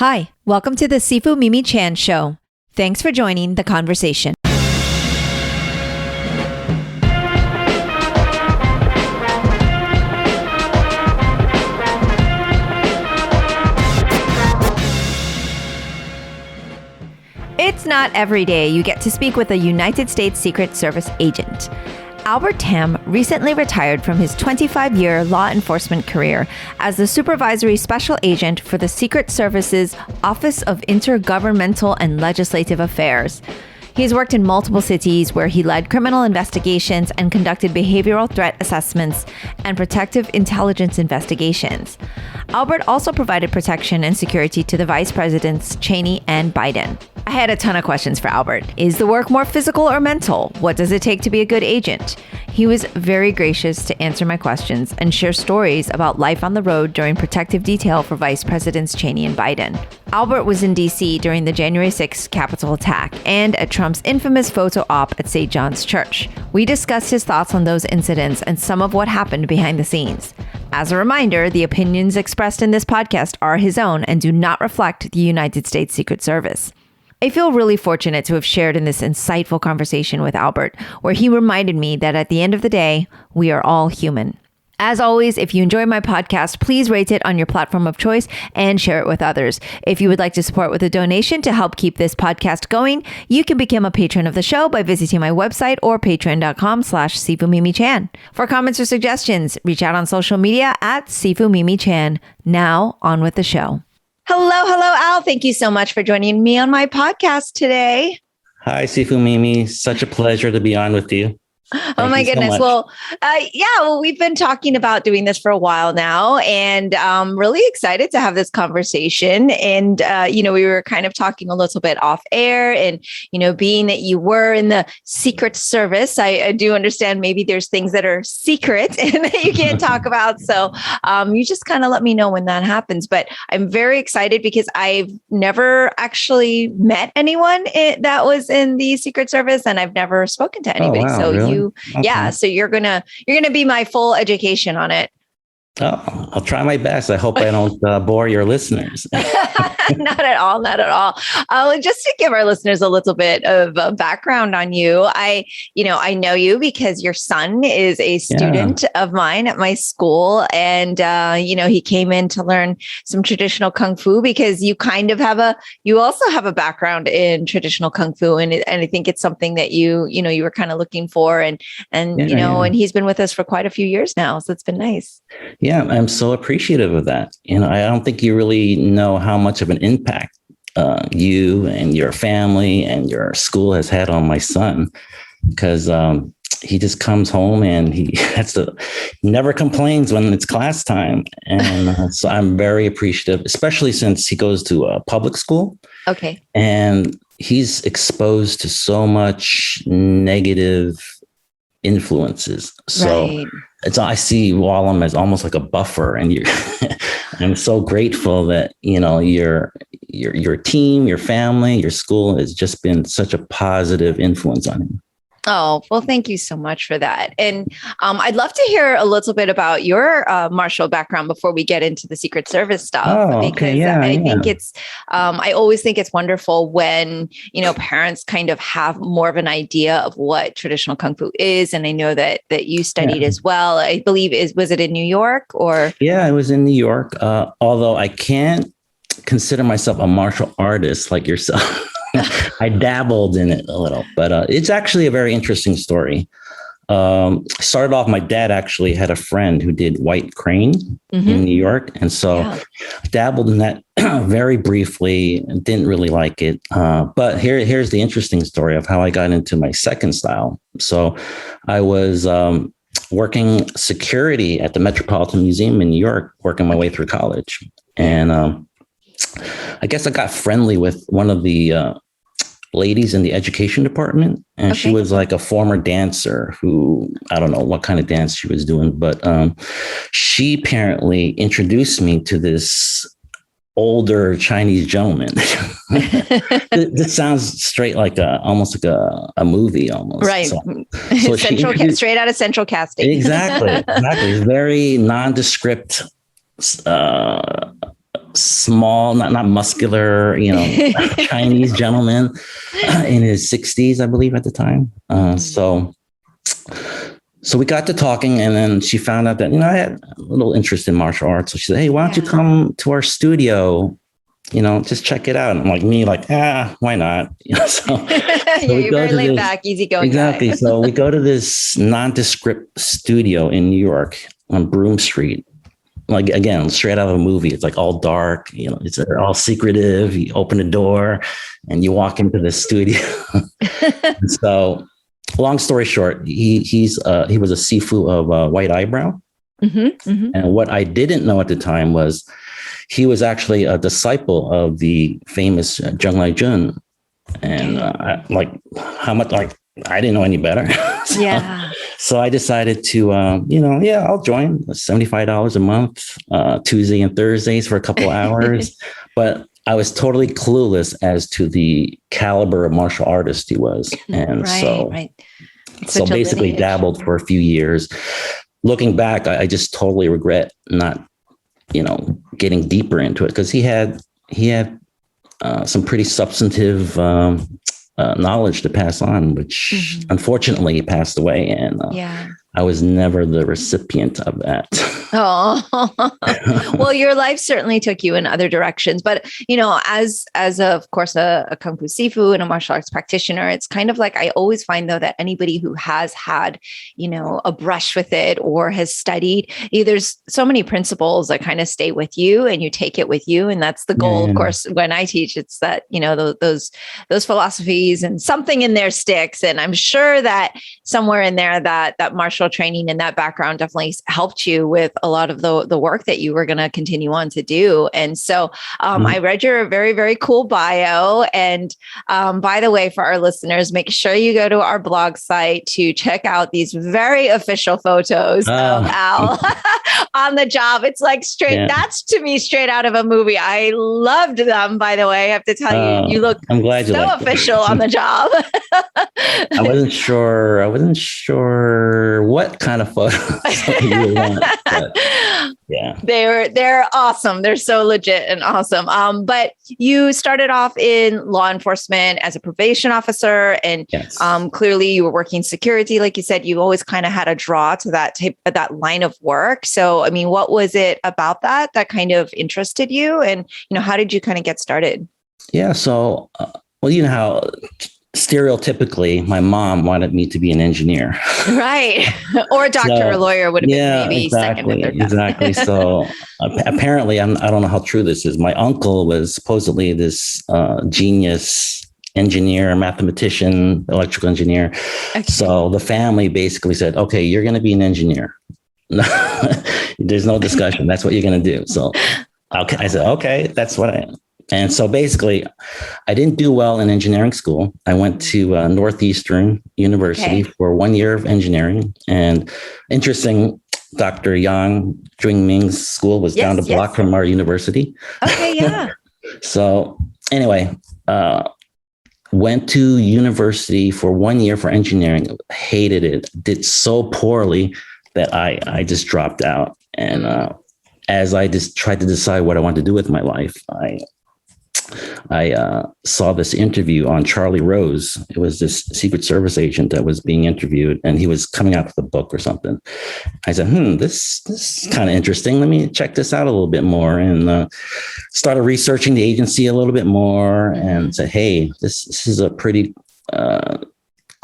Hi, welcome to the Sifu Mimi Chan Show. Thanks for joining the conversation. It's not every day you get to speak with a United States Secret Service agent. Albert Tam recently retired from his 25-year law enforcement career as the Supervisory Special Agent for the Secret Service's Office of Intergovernmental and Legislative Affairs. He's worked in multiple cities where he led criminal investigations and conducted behavioral threat assessments and protective intelligence investigations. Albert also provided protection and security to the vice presidents Cheney and Biden. I had a ton of questions for Albert. Is the work more physical or mental? What does it take to be a good agent? He was very gracious to answer my questions and share stories about life on the road during protective detail for Vice Presidents Cheney and Biden. Albert was in D.C. during the January 6th Capitol attack and at Trump's infamous photo op at St. John's Church. We discussed his thoughts on those incidents and some of what happened behind the scenes. As a reminder, the opinions expressed in this podcast are his own and do not reflect the United States Secret Service. I feel really fortunate to have shared in this insightful conversation with Albert, where he reminded me that at the end of the day, we are all human. As always, if you enjoy my podcast, please rate it on your platform of choice and share it with others. If you would like to support with a donation to help keep this podcast going, you can become a patron of the show by visiting my website or patreon.com/SifuMimiChan. For comments or suggestions, reach out on social media at SifuMimiChan. Now, on with the show. Hello, Al. Thank you so much for joining me on my podcast today. Hi, Sifu Mimi. Such a pleasure to be on with you. Oh my goodness. Well, we've been talking about doing this for a while now, and I'm really excited to have this conversation. And, we were kind of talking a little bit off air and, being that you were in the Secret Service, I do understand maybe there's things that are secret and that you can't talk about. So you just kind of let me know when that happens. But I'm very excited because I've never actually met anyone that was in the Secret Service, and I've never spoken to anybody. Oh, wow, so really? Okay. So you're gonna be my full education on it. Oh, I'll try my best. I hope I don't bore your listeners. Not at all. Just to give our listeners a little bit of a background on you, I know you because your son is a student of mine at my school, and he came in to learn some traditional kung fu because you also have a background in traditional kung fu, and I think it's something that you were kind of looking for, and he's been with us for quite a few years now, so it's been nice. Yeah, I'm so appreciative of that. I don't think you really know how much of an impact you and your family and your school has had on my son, because he just comes home and he never complains when it's class time. And so I'm very appreciative, especially since he goes to a public school. Okay. And he's exposed to so much negative influences. So right. I see Wallam as almost like a buffer, and I'm so grateful that your team, your family, your school has just been such a positive influence on him. Oh, well, thank you so much for that. And I'd love to hear a little bit about your martial background before we get into the Secret Service stuff. Because I think it's, I always think it's wonderful when, parents kind of have more of an idea of what traditional Kung Fu is. And I know that you studied as well. I believe, was it in New York or? Yeah, it was in New York. Although I can't consider myself a martial artist like yourself. I dabbled in it a little, but it's actually a very interesting story. Started off, my dad actually had a friend who did White Crane in New York. And so I dabbled in that very briefly and didn't really like it. But here's the interesting story of how I got into my second style. So I was working security at the Metropolitan Museum in New York, working my way through college. And I guess I got friendly with one of the ladies in the education department. And she was like a former dancer who, I don't know what kind of dance she was doing, but she apparently introduced me to this older Chinese gentleman. This sounds straight like almost like a movie almost. Right. So straight out of Central Casting. Exactly. Very nondescript small, not muscular, Chinese gentleman in his 60s, I believe, at the time. So we got to talking, and then she found out that, I had a little interest in martial arts. So she said, hey, why don't you come to our studio? Just check it out. And why not? So You're very laid back, easygoing. Exactly. So we go to this nondescript studio in New York on Broome Street. Like, again, straight out of a movie. It's like all dark, it's all secretive. You open the door and you walk into the studio. So long story short, he was a sifu of White Eyebrow. And what I didn't know at the time was he was actually a disciple of the famous Zheng Lai-jun. And I didn't know any better. So I decided to, I'll join. $75 a month, Tuesday and Thursdays for a couple hours. But I was totally clueless as to the caliber of martial artist he was. And so basically dabbled for a few years. Looking back, I just totally regret not, getting deeper into it, because he had some pretty substantive knowledge to pass on, which unfortunately passed away. And I was never the recipient of that. Oh, well, your life certainly took you in other directions. But, as of course, a Kung Fu Sifu and a martial arts practitioner, it's kind of like, I always find, though, that anybody who has had, a brush with it or has studied, there's so many principles that kind of stay with you and you take it with you. And that's the goal, of course, when I teach, it's that, those philosophies and something in there sticks. And I'm sure that somewhere in there that martial training and that background definitely helped you with a lot of the work that you were going to continue on to do. And so I read your very, very cool bio. And by the way, for our listeners, make sure you go to our blog site to check out these very official photos of Al on the job. It's like that's to me straight out of a movie. I loved them, by the way. I have to tell you, you look official on the job. I wasn't sure what kind of photos you want, but they're awesome. They're so legit and awesome. But you started off in law enforcement as a probation officer, and clearly you were working security. Like you said, you always kind of had a draw to that line of work. So, I mean, what was it about that kind of interested you? And, how did you kind of get started? Yeah. So, how stereotypically my mom wanted me to be an engineer. Right. Or a doctor or a lawyer would have been maybe second or third. Exactly. So apparently, I don't know how true this is. My uncle was supposedly this genius engineer, mathematician, electrical engineer. Okay. So the family basically said, okay, you're going to be an engineer. There's no discussion. That's what you're going to do. So okay, I said, okay, that's what I am. And so basically, I didn't do well in engineering school. I went to Northeastern University for 1 year of engineering. And interesting, Dr. Yang Jungming's school was down the block from our university. Okay, yeah. So anyway, went to university for 1 year for engineering, hated it, did so poorly that I just dropped out. And as I just tried to decide what I wanted to do with my life, I saw this interview on Charlie Rose. It was this Secret Service agent that was being interviewed, and he was coming out with a book or something. I said, this is kind of interesting. Let me check this out a little bit more, and started researching the agency a little bit more, and said, hey, this is a pretty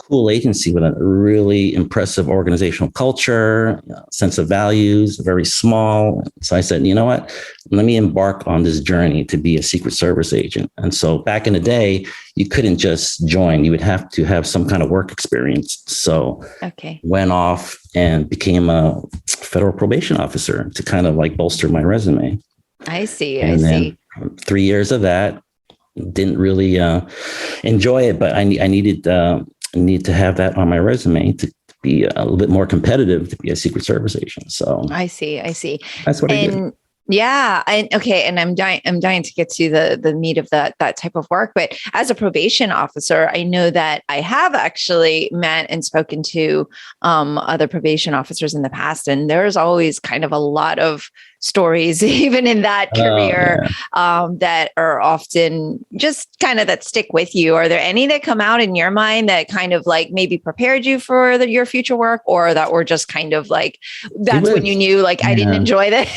cool agency with a really impressive organizational culture, sense of values, very small. So I said, you know what, let me embark on this journey to be a Secret Service agent. And so back in the day, you couldn't just join. You would have to have some kind of work experience. So went off and became a federal probation officer to kind of like bolster my resume. I see. And then 3 years of that, didn't really enjoy it, but I need to have that on my resume to be a little bit more competitive, to be a Secret Service agent. So I see. That's what I did. Yeah. And I'm dying to get to the meat of that type of work. But as a probation officer, I know that I have actually met and spoken to other probation officers in the past. And there's always kind of a lot of stories, even in that career, Yeah. that are often just kind of that stick with you? Are there any that come out in your mind that kind of like maybe prepared you for your future work, or that were just kind of like, that's when you knew like, I didn't enjoy this,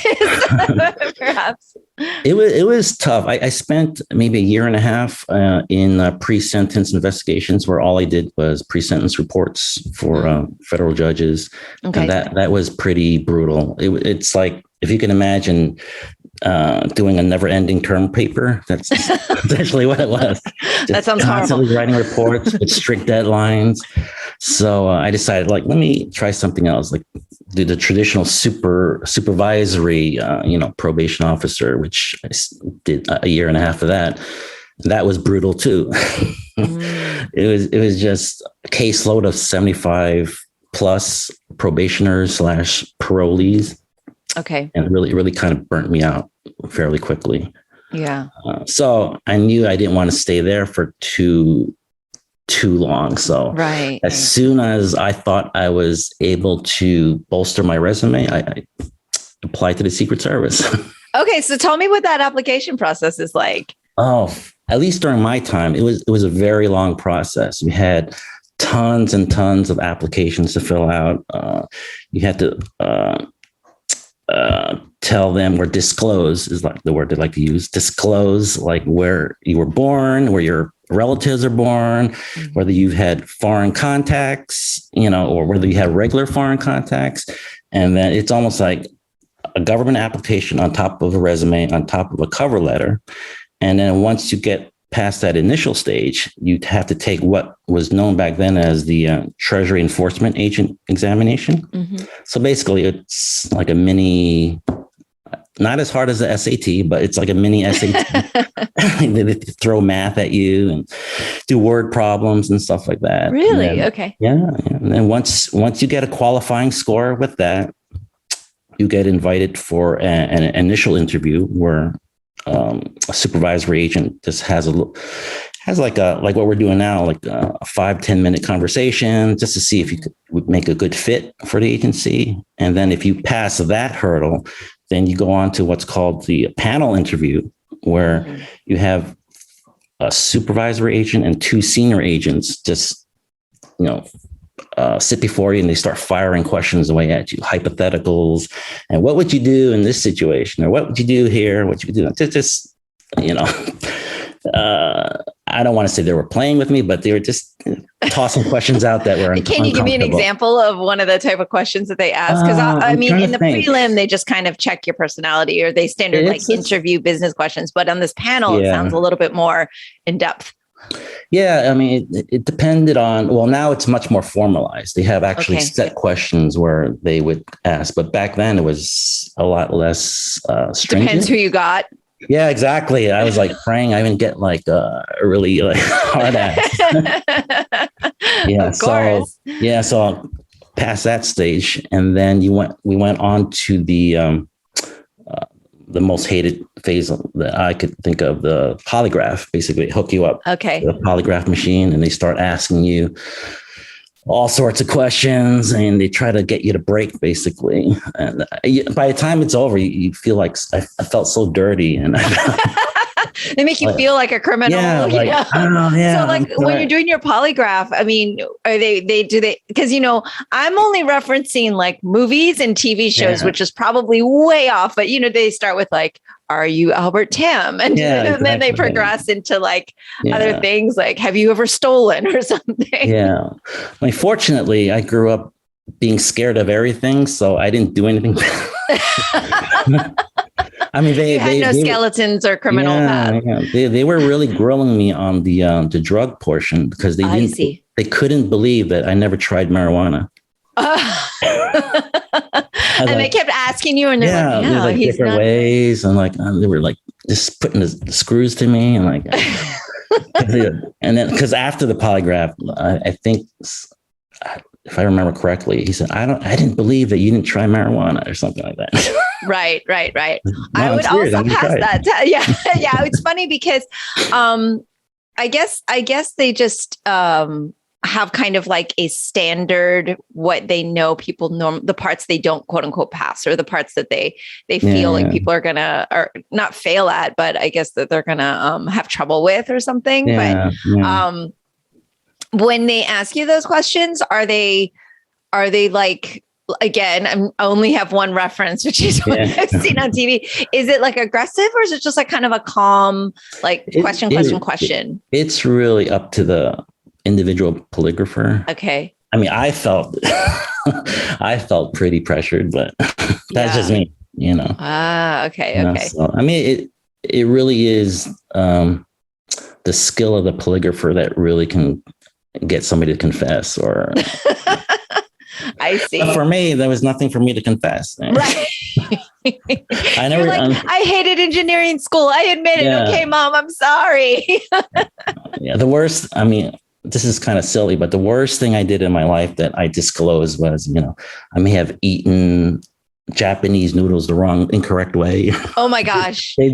perhaps? It was tough. I spent maybe a year and a half in pre-sentence investigations, where all I did was pre-sentence reports for federal judges, Okay. and that was pretty brutal. It's like, if you can imagine doing a never-ending term paper, that's essentially what it was. Just that sounds constantly horrible. writing reports with strict deadlines. So I decided, like, let me try something else, like do the traditional supervisory, probation officer, which I did a year and a half of that. That was brutal too. It was just a caseload of 75 plus probationers / parolees. Okay. And really kind of burnt me out fairly quickly. Yeah. So I knew I didn't want to stay there for too long. So as soon as I thought I was able to bolster my resume, I applied to the Secret Service. Okay. So tell me what that application process is like. Oh, at least during my time, it was a very long process. We had tons and tons of applications to fill out. You had to tell them, or disclose is like the word they like to use, disclose like where you were born, where your relatives are born, whether you've had foreign contacts, or whether you have regular foreign contacts. And then it's almost like a government application on top of a resume, on top of a cover letter. And then once you get past that initial stage, you'd have to take what was known back then as the Treasury Enforcement Agent examination. So basically, it's like a mini, not as hard as the SAT, but it's like a mini SAT. They throw math at you and do word problems and stuff like that. Really? Then, okay. Yeah. And then once you get a qualifying score with that, you get invited for an initial interview where a supervisory agent just has like what we're doing now, like a 5-10 minute conversation, just to see if you would make a good fit for the agency. And then if you pass that hurdle, then you go on to what's called the panel interview, where you have a supervisory agent and 2 senior agents just, sit before you, and they start firing questions away at you, hypotheticals, and what would you do in this situation, or what would you do here, what you would do. Just I don't want to say they were playing with me, but they were just tossing questions out that were Can you give me an example of one of the type of questions that they ask? Because I mean, in the prelim, they just kind of check your personality, or they standard interview business questions. But on this panel, it sounds a little bit more in depth. Yeah, I mean, it depended on, well, now it's much more formalized. They have actually set questions where they would ask, but back then it was a lot less stringent. Depends who you got. Yeah, exactly. I was like praying I didn't get like a really hard ass. Yeah, of course. So I'll pass that stage, and then we went on to the most hated phase that I could think of, the polygraph. Basically, hook you up to the polygraph machine, and they start asking you all sorts of questions, and they try to get you to break, basically. And by the time it's over, you feel like I felt so dirty, and they make you feel like a criminal. Yeah, like, I don't know. Yeah. So like when you're doing your polygraph, I mean, are they because I'm only referencing like movies and TV shows, which is probably way off, but they start with like, are you Albert Tam? And, and then they progress into like other things like, have you ever stolen or something? Yeah. I mean, fortunately, I grew up being scared of everything, so I didn't do anything. I mean, they had no skeletons or criminal path. Yeah. They were really grilling me on the drug portion, because they couldn't believe that I never tried marijuana. And they kept asking you, and they're like, like different ways, and like they were like just putting the screws to me, and like, and then because after the polygraph, I think, if I remember correctly, he said, I didn't believe that you didn't try marijuana or something like that. Right. No, I would also pass that. Yeah. It's funny because I guess they just, I have kind of like a standard, what they know people the parts they don't quote unquote pass, or the parts that they feel like people are gonna, or not fail at, but I guess that they're gonna have trouble with or something. But when they ask you those questions, are they like, again, I only have one reference, which is what I've seen on TV. Is it like aggressive, or is it just like kind of a calm, like question? It's really up to the individual polygrapher. Okay. I mean, I felt pretty pressured, but that's just me, you know. Okay. Okay. So, I mean, it really is the skill of the polygrapher that really can get somebody to confess, or I see. But for me, there was nothing for me to confess. Right. I never. I hated engineering school. I admit it. Okay, Mom, I'm sorry. The worst. I mean, this is kind of silly, but the worst thing I did in my life that I disclosed was, I may have eaten Japanese noodles the incorrect way. Oh my gosh. They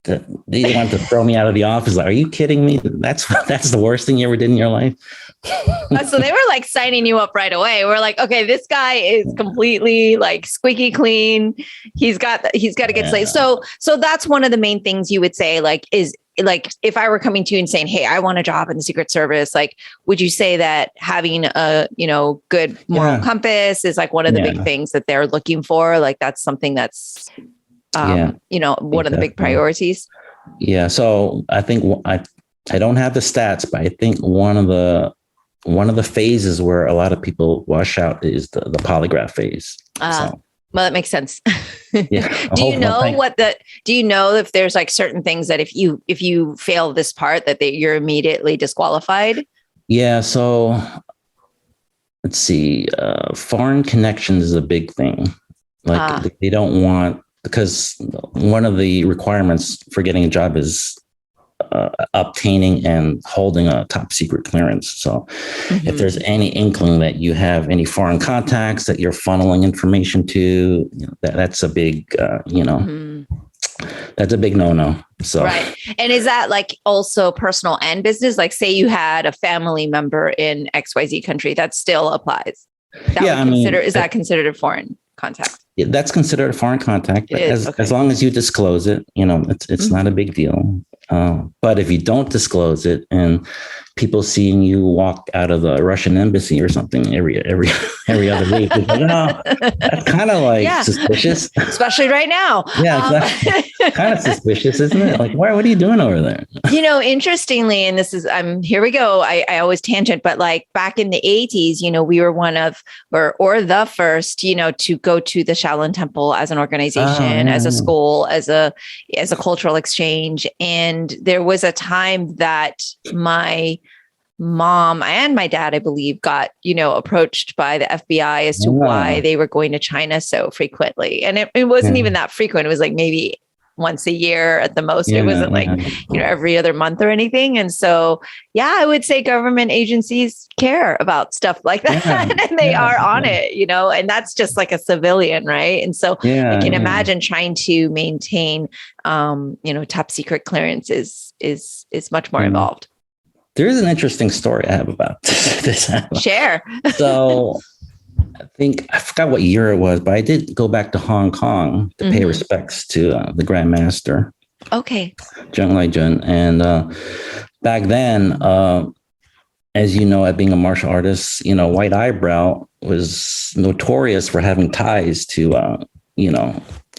wanted to throw me out of the office. Like, are you kidding me? That's the worst thing you ever did in your life. So they were like signing you up right away. We're like, okay, this guy is completely like squeaky clean. He's got to get slated. So that's one of the main things you would say, like, is like, if I were coming to you and saying, hey, I want a job in the Secret Service, like, would you say that having a, good moral compass is like one of the big things that they're looking for? Like, that's something that's, one of the big priorities. Yeah. So I think I don't have the stats, but I think one of the phases where a lot of people wash out is the polygraph phase. Well, that makes sense. Yeah. Do you know if there's like certain things that if you fail this part that you're immediately disqualified? Yeah. So let's see. Foreign connections is a big thing. Like they don't want, because one of the requirements for getting a job is obtaining and holding a top secret clearance. So if there's any inkling that you have any foreign contacts that you're funneling information to, that's a big, that's a big no-no. So, right. And is that like also personal and business? Like, say you had a family member in XYZ country, that still applies. Is that considered a foreign contact? Yeah, that's considered a foreign contact. But as long as you disclose it, it's not a big deal. But if you don't disclose it and people seeing you walk out of the Russian embassy or something every other week, it's like, that's kind of like suspicious. Especially right now. Yeah, exactly. Kind of suspicious, isn't it? Like, what are you doing over there? Interestingly, and this is, here we go. I always tangent, but like back in the 80s, we were one of, or the first, to go to the Shaolin Temple as an organization, as a school, as a cultural exchange. And there was a time that my mom and my dad, I believe, got, approached by the FBI as to why they were going to China so frequently. And it wasn't even that frequent. It was like maybe once a year at the most. It wasn't like, every other month or anything. And so, I would say government agencies care about stuff like that. And they are on it, and that's just like a civilian. Right. And so I can imagine trying to maintain, top secret clearance is much more involved. There is an interesting story I have about this. Share. So I forgot what year it was, but I did go back to Hong Kong to pay respects to the Grand Master. Okay. Zheng Leijun. And back then, as you know, being a martial artist, White Eyebrow was notorious for having ties to,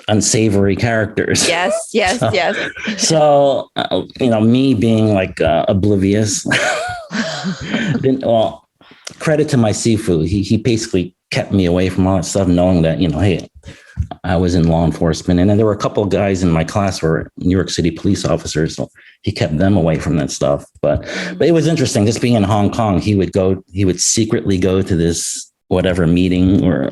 unsavory characters. Yes. So, me being like oblivious, credit to my Sifu. He basically kept me away from all that stuff, knowing that, hey, I was in law enforcement. And then there were a couple of guys in my class who were New York City police officers. So he kept them away from that stuff. But it was interesting. Just being in Hong Kong, he would secretly go to this whatever meeting or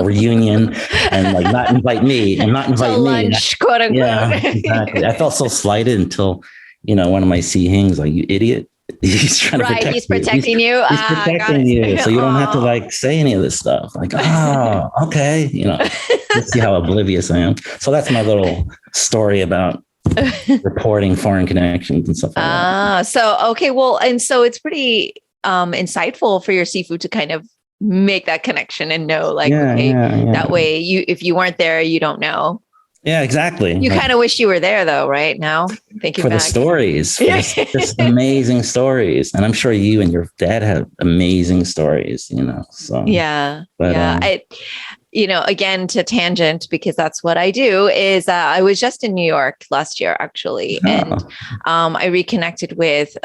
reunion and like not invite me and not invite me. Lunch, quote unquote. Yeah, exactly. I felt so slighted until, one of my Hings, like, you idiot. He's trying to protect you. He's protecting you. He's protecting you. So you don't have to like say any of this stuff. Like, okay. Let's see how oblivious I am. So that's my little story about reporting foreign connections and stuff like that. So, okay. Well, and so it's pretty insightful for your Sifu to kind of make that connection and know, like, that way if you weren't there, you don't know. Yeah, exactly. You kind of wish you were there, though, right? Now, thinking for back. The stories, for just amazing stories, and I'm sure you and your dad have amazing stories. So again, to tangent, because that's what I do. Is I was just in New York last year, actually, and I reconnected with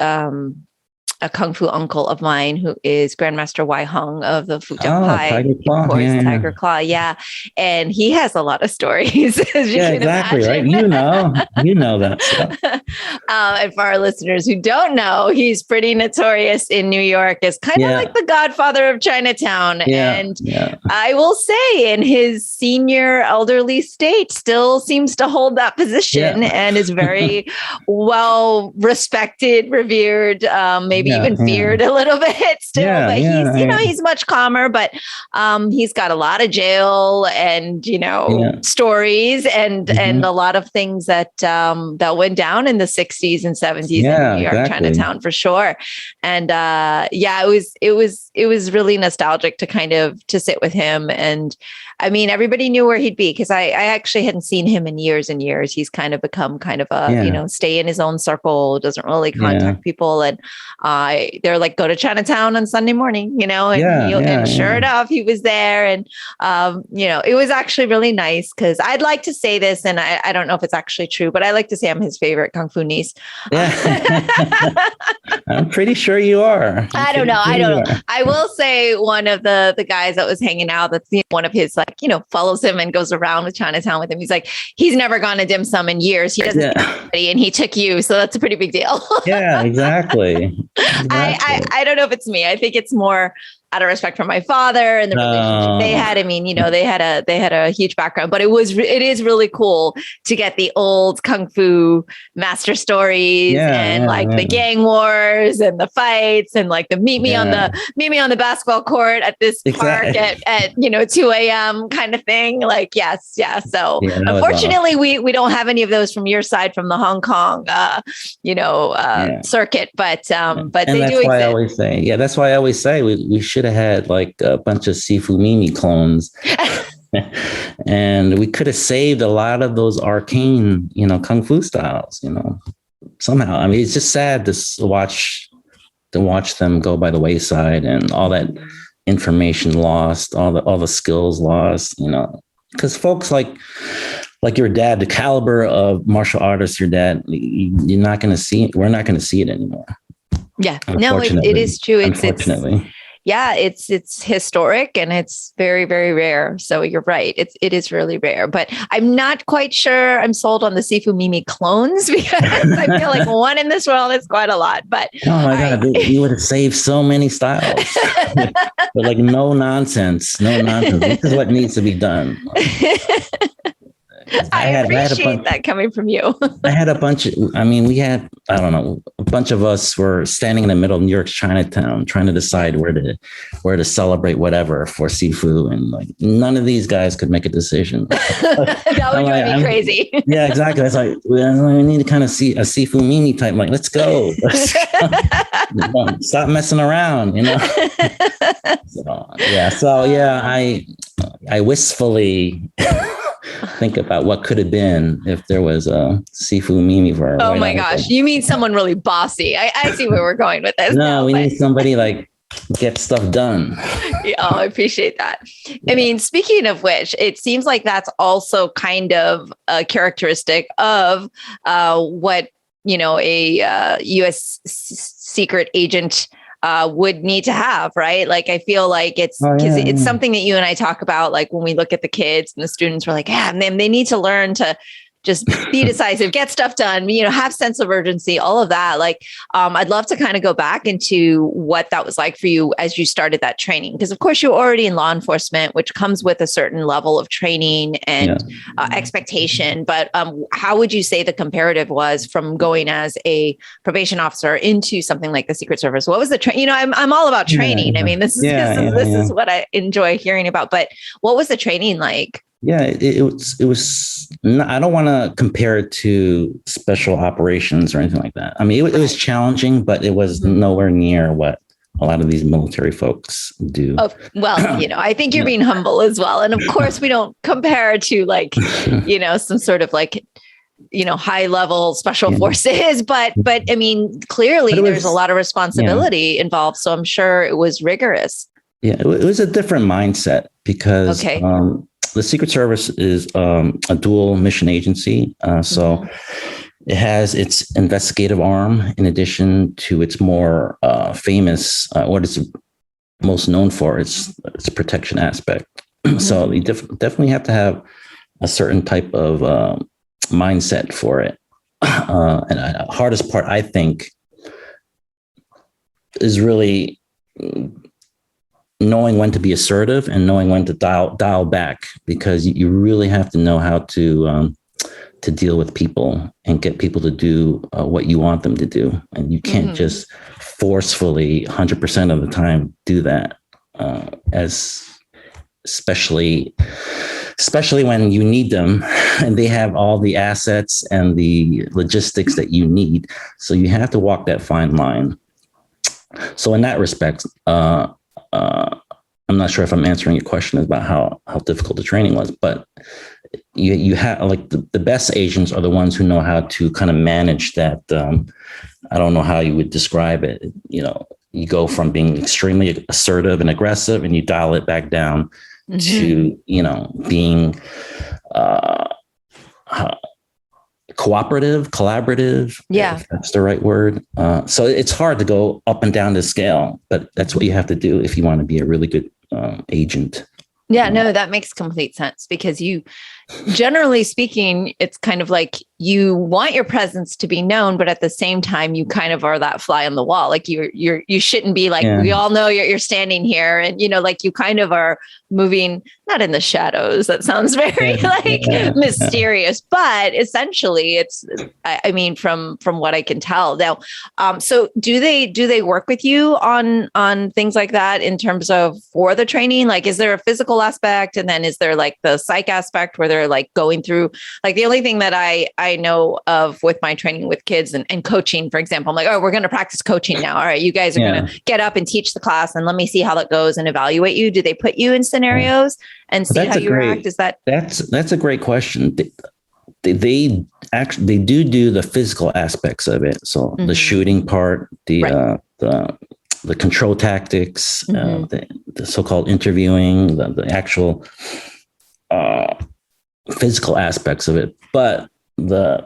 a kung fu uncle of mine who is Grandmaster Wai Hung of the Fujian Pai, Tiger Claw. Of course, Tiger Claw. Yeah. And he has a lot of stories, as you can exactly, imagine. Right. You know that stuff. And for our listeners who don't know, he's pretty notorious in New York as kind of like the godfather of Chinatown. And I will say, in his senior elderly state, still seems to hold that position and is very well respected, revered, maybe even feared a little bit still, but he's much calmer, but he's got a lot of jail and, stories and a lot of things that went down in the 60s and 70s in New York, Chinatown, for sure. And it was really nostalgic to sit with him. And I mean, everybody knew where he'd be, because I actually hadn't seen him in years and years. He's kind of become stay in his own circle, doesn't really contact people. And they're like, go to Chinatown on Sunday morning, and sure enough, he was there. And, it was actually really nice, because I'd like to say this, and I don't know if it's actually true, but I like to say I'm his favorite kung fu niece. I'm pretty sure you are. I don't know. I will say one of the guys that was hanging out, that's one of his, follows him and goes around with Chinatown with him. He's like, he's never gone to dim sum in years. He doesn't know anybody, and he took you. So that's a pretty big deal. Exactly. I don't know if it's me. I think it's more out of respect for my father and the relationship they had. I mean, they had a huge background, but it is really cool to get the old kung fu master stories the gang wars and the fights and like the meet me on the basketball court at this park at 2 a.m. kind of thing. Like, yes. Yeah. So unfortunately we don't have any of those from your side, from the Hong Kong, circuit, but they do exist. That's why I always say we should have had like a bunch of Sifu Mimi clones. And we could have saved a lot of those arcane, kung fu styles, somehow. I mean, it's just sad to watch them go by the wayside, and all that information lost, all the skills lost, because folks like your dad, the caliber of martial artists, your dad, you're not going to see it. We're not going to see it anymore. Yeah, no, it is true. Unfortunately. It's historic, and it's very, very rare. So you're right. It is really rare, but I'm not quite sure I'm sold on the Sifu Mimi clones, because I feel like one in this world is quite a lot. But oh my God, you would have saved so many styles. But like no nonsense. This is what needs to be done. I appreciate that coming from you. I had a bunch of us were standing in the middle of New York's Chinatown trying to decide where to celebrate whatever for Sifu, and like none of these guys could make a decision. That would drive me crazy. Yeah, exactly. It's like, we need to kind of see a Sifu Mimi type, like, let's go. Stop messing around, I wistfully think about what could have been if there was a Sifu Mimi for. Oh my gosh, you mean someone really bossy? I see where we're going with this. No, we need somebody like get stuff done. I appreciate that. I mean, speaking of which, it seems like that's also kind of a characteristic of what a U.S. secret agent would need to have, right? Like, I feel like it's because it's something that you and I talk about, like when we look at the kids and the students, we're like, they need to learn to just be decisive, get stuff done, have sense of urgency, all of that. Like, I'd love to kind of go back into what that was like for you as you started that training. Because of course you're already in law enforcement, which comes with a certain level of training and expectation. But how would you say the comparative was from going as a probation officer into something like the Secret Service? What was the I'm all about training. I mean, this is what I enjoy hearing about. But what was the training like? Yeah, it was. I don't want to compare it to special operations or anything like that. I mean, it was challenging, but it was nowhere near what a lot of these military folks do. Oh, well, I think you're being humble as well. And of course, we don't compare to like, some sort of like, high level special forces, but I mean, clearly there's a lot of responsibility involved. So I'm sure it was rigorous. Yeah, it was a different mindset because the Secret Service is a dual mission agency. So it has its investigative arm in addition to its more famous, what it's most known for, its protection aspect. So you definitely have to have a certain type of mindset for it. And the hardest part, I think, is really knowing when to be assertive and knowing when to dial back, because you really have to know how to deal with people and get people to do what you want them to do. And you can't just forcefully 100% of the time do that, especially when you need them and they have all the assets and the logistics that you need. So you have to walk that fine line. So in that respect, I'm not sure if I'm answering your question about how difficult the training was, but you have like the best agents are the ones who know how to kind of manage that. I don't know how you would describe it. You go from being extremely assertive and aggressive and you dial it back down to, being collaborative. Yeah. If that's the right word. So it's hard to go up and down the scale, but that's what you have to do if you want to be a really good agent. Yeah, no, that makes complete sense, because generally speaking, it's kind of like you want your presence to be known, but at the same time, you kind of are that fly on the wall. Like you shouldn't be like, we all know you're standing here, and like you kind of are moving, not in the shadows. That sounds very mysterious, but essentially it's, I mean, from what I can tell now. So do they work with you on things like that in terms of for the training? Like, is there a physical aspect, and then is there like the psych aspect where they're like going through, like the only thing that I know of with my training with kids and coaching, for example, I'm like, oh, we're going to practice coaching now. All right, you guys are going to get up and teach the class and let me see how that goes and evaluate you. Do they put you in scenarios and see how you react? Is that's a great question. They actually do the physical aspects of it. So the shooting part, the control tactics, the so-called interviewing, the actual physical aspects of it, but the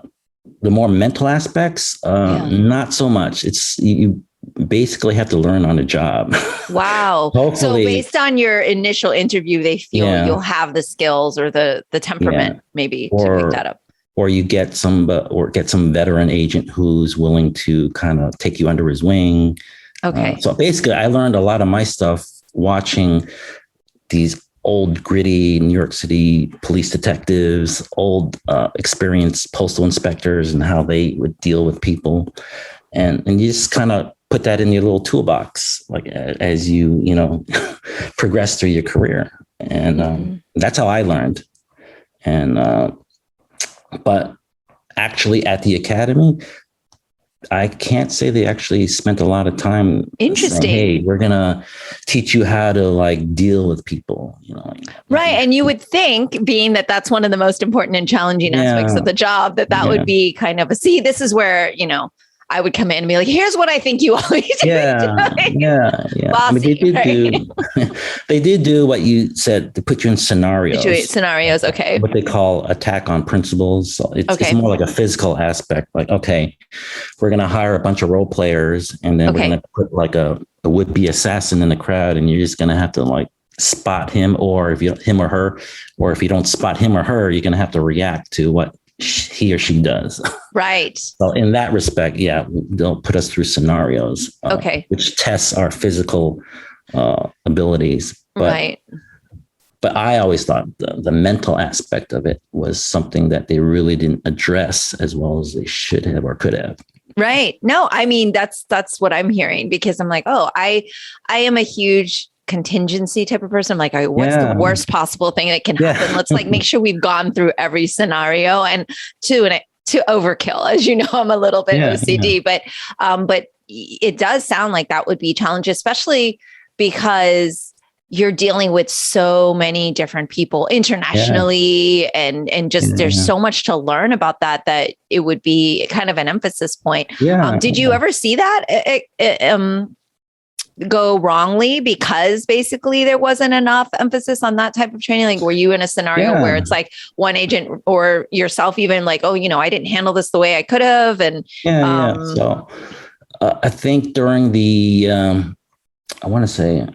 more mental aspects, not so much. It's you basically have to learn on the job. Wow. So based on your initial interview, they feel you'll have the skills or the temperament maybe to pick that up. Or you get some veteran agent who's willing to kind of take you under his wing. Okay. So basically, I learned a lot of my stuff watching these old gritty New York City police detectives, old experienced postal inspectors, and how they would deal with people. And you just kind of put that in your little toolbox, like as you progress through your career. And that's how I learned. And but actually at the academy, I can't say they actually spent a lot of time. Interesting. Saying, hey, we're going to teach you how to like deal with people, Right. And you would think, being that that's one of the most important and challenging aspects of the job, that would be kind of this is where, I would come in and be like, here's what I think you all need to be doing. Bossy, I mean, they did do what you said, to put you in scenarios. Okay. What they call attack on principles. So it's more like a physical aspect. Like, okay, we're going to hire a bunch of role players, and then we're going to put like a would-be assassin in the crowd, and you're just going to have to like spot him, or if you him or her, or if you don't spot him or her, you're going to have to react to what he or she does. Right. So in that respect, they'll put us through scenarios, which tests our physical abilities. But I always thought the mental aspect of it was something that they really didn't address as well as they should have or could have. Right. No, I mean, that's what I'm hearing, because I'm like, I am a huge contingency type of person. I'm like, all right, what's the worst possible thing that can happen? Let's like make sure we've gone through every scenario, and to overkill, as you know, I'm a little bit OCD, but it does sound like that would be a challenge, especially because you're dealing with so many different people internationally, and just there's so much to learn about that it would be kind of an emphasis point. Did you ever see that go wrongly because basically there wasn't enough emphasis on that type of training? Like, were you in a scenario where it's like one agent or yourself even like, oh, I didn't handle this the way I could have? And So I think during the I want to say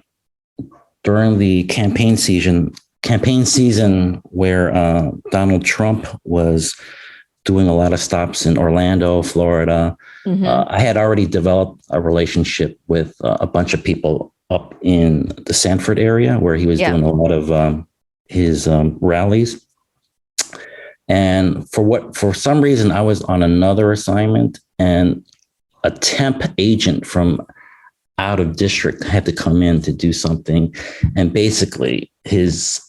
during the campaign season where Donald Trump was doing a lot of stops in Orlando, Florida, I had already developed a relationship with a bunch of people up in the Sanford area where he was doing a lot of his rallies. And for some reason, I was on another assignment, and a temp agent from out of district had to come in to do something. And basically his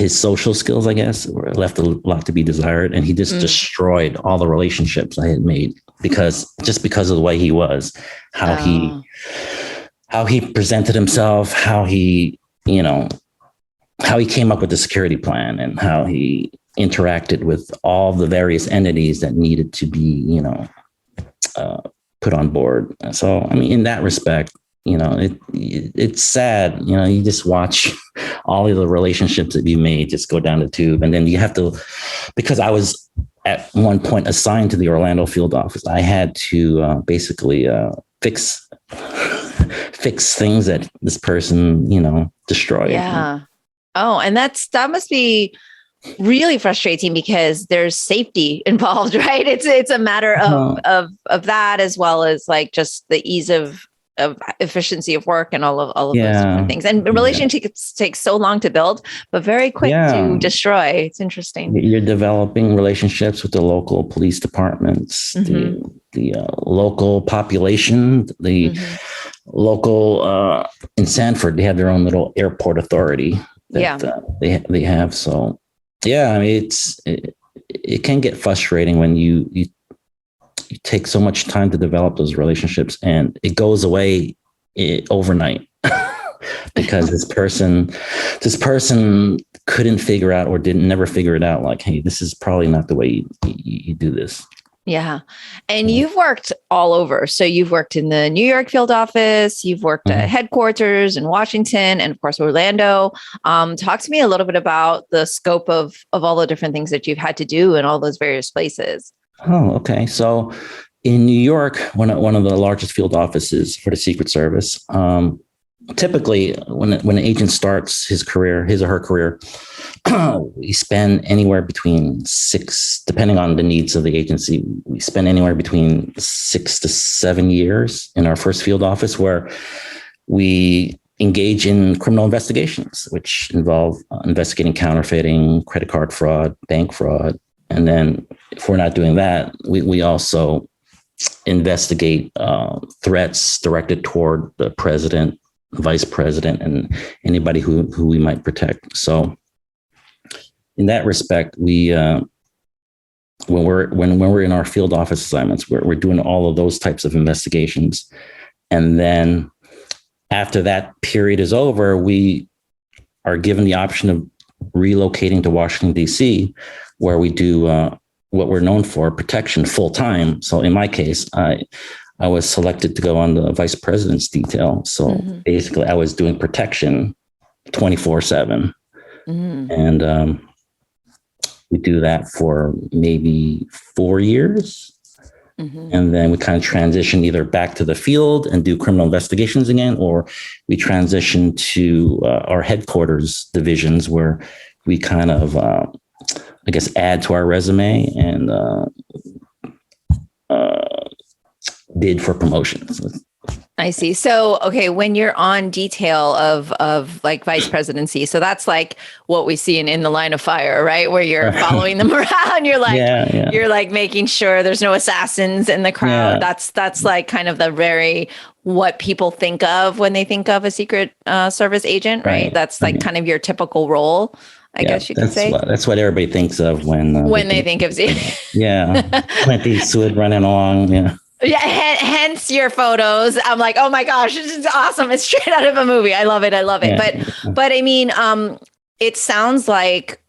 social skills, I guess, were left a lot to be desired. And he just destroyed all the relationships I had made because of the way he was, how he presented himself, how he came up with the security plan, and how he interacted with all the various entities that needed to be, put on board. So, I mean, in that respect, it's sad, you just watch all of the relationships that you made just go down the tube. And then you have to, because I was at one point assigned to the Orlando field office, I had to basically fix things that this person, destroyed. Yeah. Oh, and that must be really frustrating because there's safety involved, right? It's a matter of that, as well as like just the ease of efficiency of work and all of those different things. And relationships take so long to build, but very quick to destroy. It's interesting. You're developing relationships with the local police departments, the local population, the local in Sanford, they have their own little airport authority that they have. So I mean, it can get frustrating when you take so much time to develop those relationships and it goes away overnight because this person couldn't figure out or never figure it out. Like, hey, this is probably not the way you do this. Yeah. And you've worked all over. So you've worked in the New York field office, you've worked at headquarters in Washington, and of course, Orlando. Talk to me a little bit about the scope of all the different things that you've had to do in all those various places. Oh, okay. So in New York, one of the largest field offices for the Secret Service, typically when an agent starts his or her career, we spend anywhere between depending on the needs of the agency, we spend anywhere between 6 to 7 years in our first field office, where we engage in criminal investigations, which involve investigating counterfeiting, credit card fraud, bank fraud. And then if we're not doing that, we also investigate threats directed toward the president, vice president, and anybody who we might protect. So in that respect, we when we're in our field office assignments, we're doing all of those types of investigations. And then after that period is over, we are given the option of relocating to Washington, D.C., where we do what we're known for, protection full time. So in my case, I was selected to go on the vice president's detail. So basically I was doing protection 24/7. And we do that for maybe 4 years. And then we kind of transition either back to the field and do criminal investigations again, or we transition to our headquarters divisions, where we kind of, I guess, add to our resume and bid for promotions. I see. So, okay, when you're on detail of like vice presidency, so that's like what we see in the line of fire, right? Where you're following them around. You're like, you're like making sure there's no assassins in the crowd. That's like kind of what people think of when they think of a Secret Service agent, right? That's like kind of your typical role, I guess you could say. That's what everybody thinks of when they think of Clint Eastwood running along. Yeah, hence your photos. I'm like, oh my gosh, this is awesome. It's straight out of a movie. I love it. I love it. Yeah. But I mean, it sounds like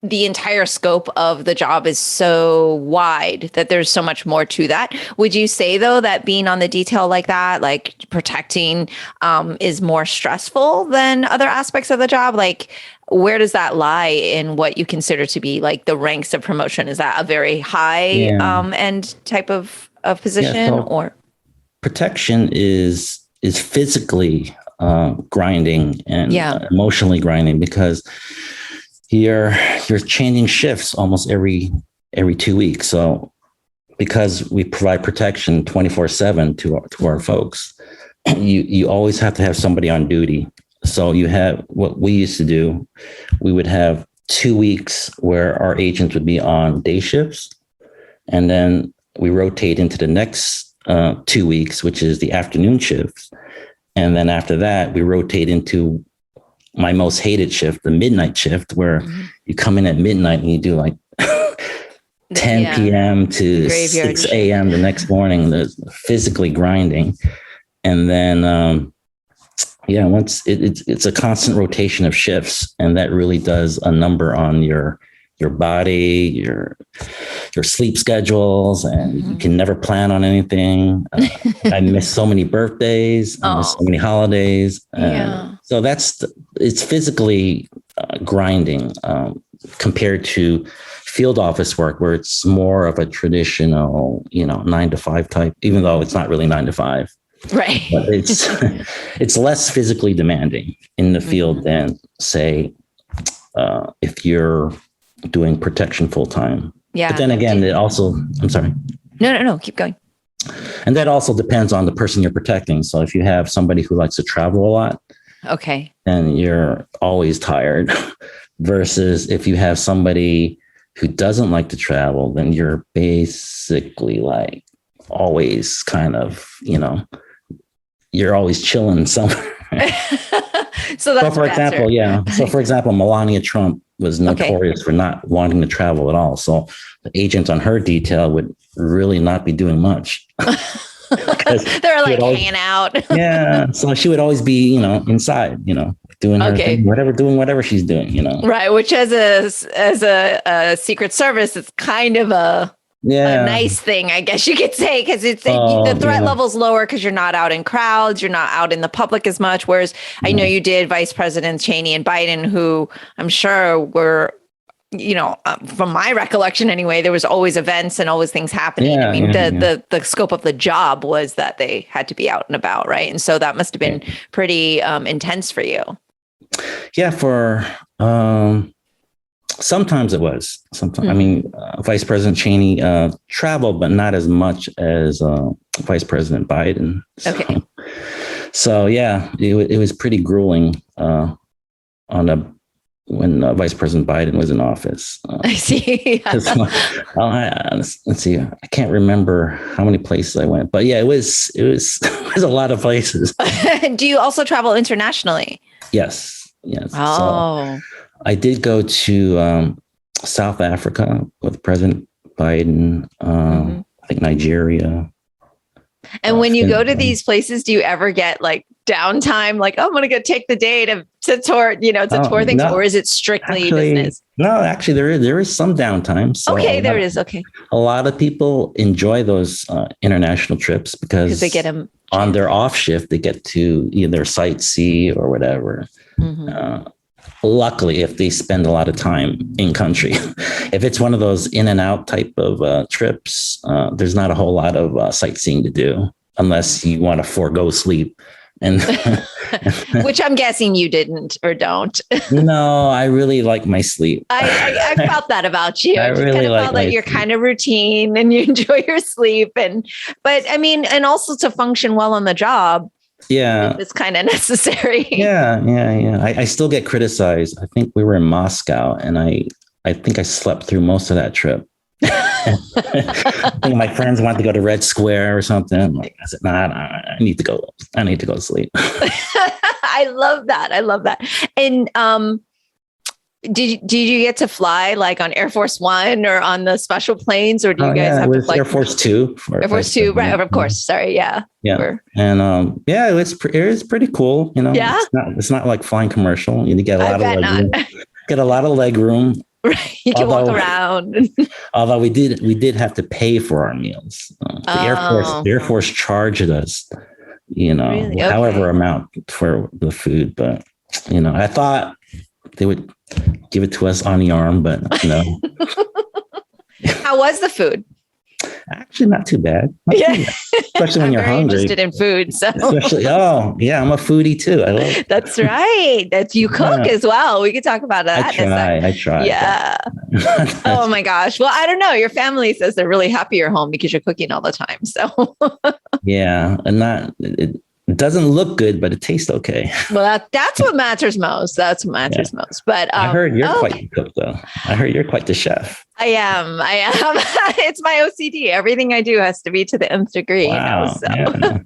the entire scope of the job is so wide that there's so much more to that. Would you say though that being on the detail like that, like protecting, is more stressful than other aspects of the job? Like, where does that lie in what you consider to be like the ranks of promotion? Is that a very high Yeah. end type of Yeah. position, So or? protection is physically grinding and Yeah. emotionally grinding because you're changing shifts almost every 2 weeks. So because we provide protection 24/7 to our folks, you always have to have somebody on duty. So you have what we used to do. We would have 2 weeks where our agents would be on day shifts, and then we rotate into the next 2 weeks, which is the afternoon shifts. And then after that, we rotate into my most hated shift, the midnight shift, where you come in at midnight and you do like 10 p.m. to 6 a.m. the next morning. There's physically grinding. And then, once it's a constant rotation of shifts, and that really does a number on your body, your sleep schedules, and you can never plan on anything. I miss so many birthdays, I miss so many holidays. So it's physically grinding compared to field office work, where it's more of a traditional, 9 to 5 type, even though it's not really 9 to 5. Right. But it's less physically demanding in the field than, say, if you're doing protection full time. Yeah. But then again, I'm sorry. No, keep going. And that also depends on the person you're protecting. So if you have somebody who likes to travel a lot, okay, then you're always tired. Versus if you have somebody who doesn't like to travel, then you're basically like always kind of, you're always chilling somewhere. So that's for example, So for example, Melania Trump was notorious for not wanting to travel at all. So the agents on her detail would really not be doing much. They're like hanging out. Yeah. So she would always be, inside, doing her thing, doing whatever she's doing, Right. Which as a Secret Service, it's kind of a nice thing, I guess you could say, because it's the threat level's lower because you're not out in crowds, you're not out in the public as much. Whereas I know you did Vice Presidents Cheney and Biden, who I'm sure were, from my recollection anyway, there was always events and always things happening. The scope of the job was that they had to be out and about, right? And so that must have been pretty intense for you. Yeah, sometimes it was. Sometimes, I mean, Vice President Cheney traveled, but not as much as Vice President Biden. So yeah, it was pretty grueling when Vice President Biden was in office. I see. Let's see. I can't remember how many places I went, but yeah, it was a lot of places. Do you also travel internationally? Yes. Oh. So I did go to South Africa with President Biden. I think Nigeria. And when you go to these places, do you ever get like downtime? Like, oh, I'm going to go take the day to tour, tour things, or is it strictly business? No, actually, there is some downtime. So there it is. Okay. A lot of people enjoy those international trips because they get them on their off shift. They get to either sightsee or whatever. Luckily, if they spend a lot of time in country, if it's one of those in and out type of trips, there's not a whole lot of sightseeing to do unless you want to forego sleep. And which I'm guessing you didn't or don't. No, I really like my sleep. I felt that about you. I really like that you're kind of routine and you enjoy your sleep, but I mean, and also to function well on the job. Yeah, it's kind of necessary. Yeah. I still get criticized. I think we were in Moscow, and I think I slept through most of that trip. I think my friends wanted to go to Red Square or something. I said, nah, I need to go. I need to go to sleep. I love that. And did you get to fly like on Air Force One or on the special planes, or do you guys have to fly? Air Force Two. Air Force Two, right? Of course. Sorry, yeah. Yeah, and it was pretty cool. Yeah, it's not like flying commercial. You get a lot of leg room. Get a lot of leg room. Right, you can walk around. Although we did have to pay for our meals. The Air Force charged us, really? however amount for the food. But I thought they would give it to us on the arm, but no. How was the food? Actually, not too bad. Especially when you're hungry. Interested in food, so. Especially, I'm a foodie too. I love it. That's right. You cook as well. We could talk about that. I try. Yeah. Oh my gosh. Well, I don't know. Your family says they're really happy you're home because you're cooking all the time. So. Yeah, and it doesn't look good, but it tastes okay. Well, that's what matters most. That's what matters most. But I heard you're quite the cook, though. I heard you're quite the chef. I am. It's my OCD. Everything I do has to be to the nth degree. Wow. So. Yeah.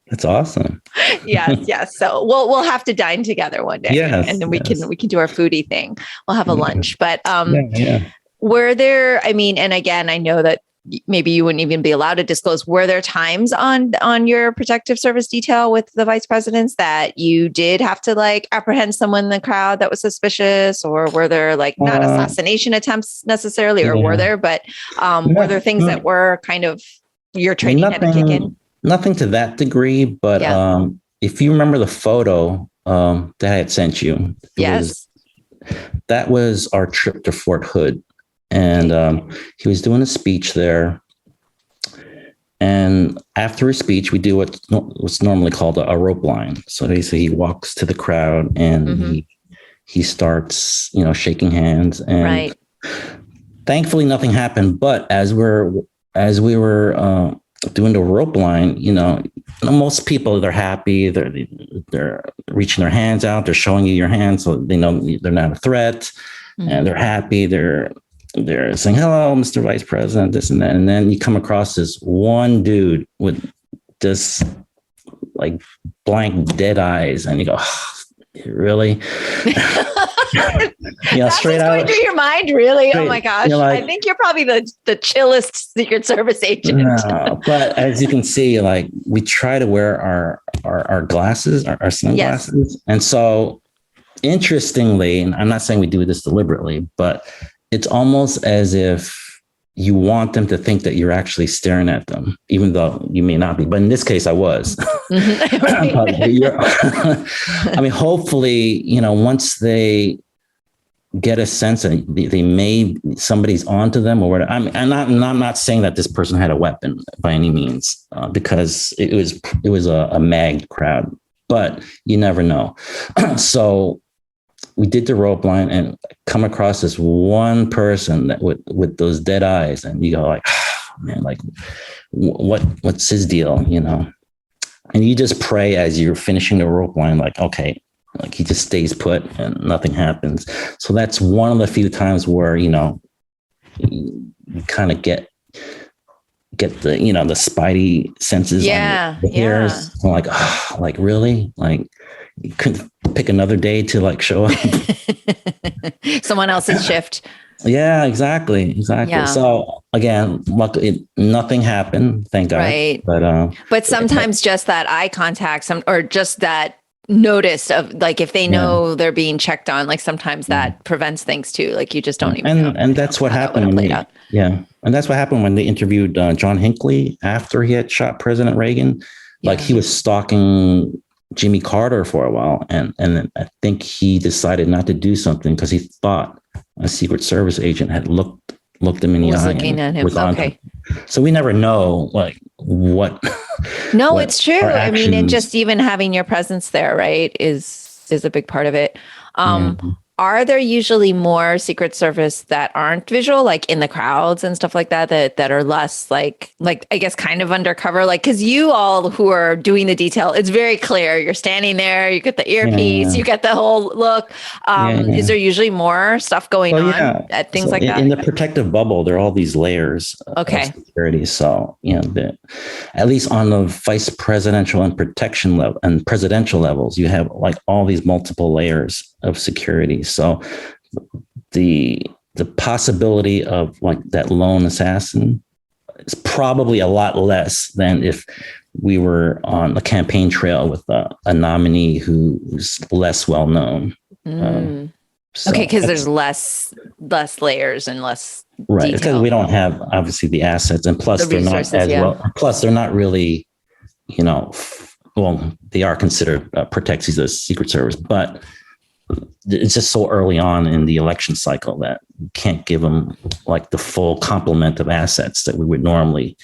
That's awesome. Yes. So we'll have to dine together one day. Yes, and then we can do our foodie thing. We'll have a lunch. But yeah. Were there? I mean, and again, I know that maybe you wouldn't even be allowed to disclose. Were there times on your protective service detail with the vice presidents that you did have to like apprehend someone in the crowd that was suspicious, or were there like not assassination attempts necessarily, or were there, but were there things that were kind of your training had to kick in? Nothing to that degree, but if you remember the photo that I had sent you, that was our trip to Fort Hood. And he was doing a speech there. And after his speech, we do what's normally called a rope line. So basically he walks to the crowd and he starts, shaking hands. And thankfully nothing happened. But as we were doing the rope line, most people, they're happy. They're reaching their hands out. They're showing you your hands, so they know they're not a threat. And they're happy. They're saying, hello, Mr. Vice President, this and that. And then you come across this one dude with just like blank dead eyes. And you go, really? That's straight out going through your mind, really? Oh my gosh. I think you're probably the chillest Secret Service agent. No, but as you can see, like we try to wear our glasses, our sunglasses. Yes. And so interestingly, and I'm not saying we do this deliberately, but it's almost as if you want them to think that you're actually staring at them, even though you may not be. But in this case, I was. I mean, hopefully, once they get a sense that somebody's onto them or whatever. I'm not saying that this person had a weapon by any means, because it was a mag crowd, but you never know. So we did the rope line and come across this one person that with those dead eyes, and you go like, oh, man, like what's his deal, And you just pray as you're finishing the rope line, like, okay, like he just stays put and nothing happens. So that's one of the few times where you kind of get the the spidey senses. Yeah, on the ears. I'm like, oh, like really, like. You couldn't pick another day to like show up. Someone else's shift. Yeah, exactly. Yeah. So again, luckily nothing happened. Thank God. Right. But sometimes just that eye contact, or just that notice of like, if they know they're being checked on, like sometimes that prevents things too. Like you just don't even know. And that's what happened. And that's what happened when they interviewed John Hinckley after he had shot President Reagan. Like he was stalking Jimmy Carter for a while. And then I think he decided not to do something because he thought a Secret Service agent had looked him in the eye. Looking at him. Okay. So we never know like what. No, it's true. I mean, and just even having your presence there, right, is a big part of it. Are there usually more Secret Service that aren't visual, like in the crowds and stuff like that are less like I guess kind of undercover? Like, because you all who are doing the detail, it's very clear. You're standing there, you get the earpiece, you get the whole look. Is there usually more stuff going on at things like that? In the protective bubble, there are all these layers of security. So, at least on the vice presidential and protection level and presidential levels, you have like all these multiple layers of security. So the possibility of like that lone assassin is probably a lot less than if we were on the campaign trail with a nominee who's less well known. So okay, because there's less layers and less right, because we don't have obviously the assets, and plus they're not as well. Plus they're not really, well, they are considered protectees of the Secret Service, but it's just so early on in the election cycle that you can't give them like the full complement of assets that we would normally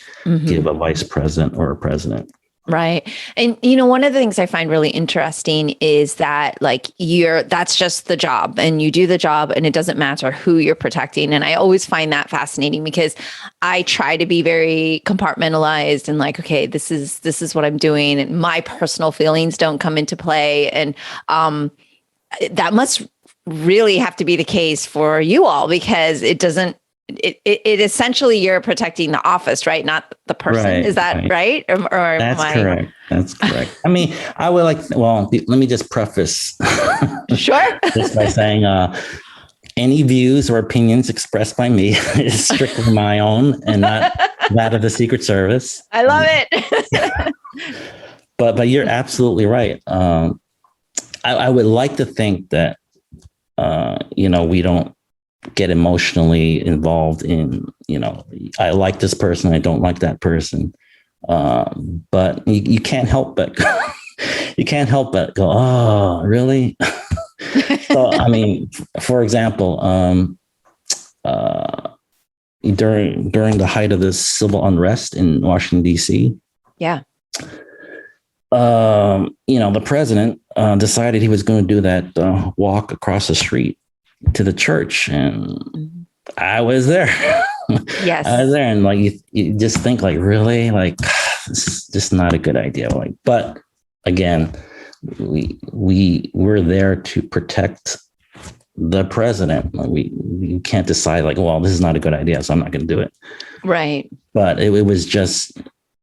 give a vice president or a president. Right. And, one of the things I find really interesting is that like that's just the job, and you do the job and it doesn't matter who you're protecting. And I always find that fascinating because I try to be very compartmentalized and like, okay, this is what I'm doing. And my personal feelings don't come into play. And, that must really have to be the case for you all, because it essentially you're protecting the office, right? Not the person. Right, is that right? Or that's correct. That's correct. I mean, I would let me just preface sure. this by saying, any views or opinions expressed by me is strictly my own and not that of the Secret Service. I love it. But you're absolutely right. I would like to think that, we don't get emotionally involved in, I like this person, I don't like that person. But you can't help but go, oh, really? So, I mean, for example, during the height of this civil unrest in Washington, D.C. Yeah. The president decided he was going to do that walk across the street to the church, and I was there. Yes, I was there, and like you just think like, really, like this is just not a good idea. Like, but again, we're there to protect the president. Like, we can't decide like, well, this is not a good idea, so I'm not going to do it. Right. But it was just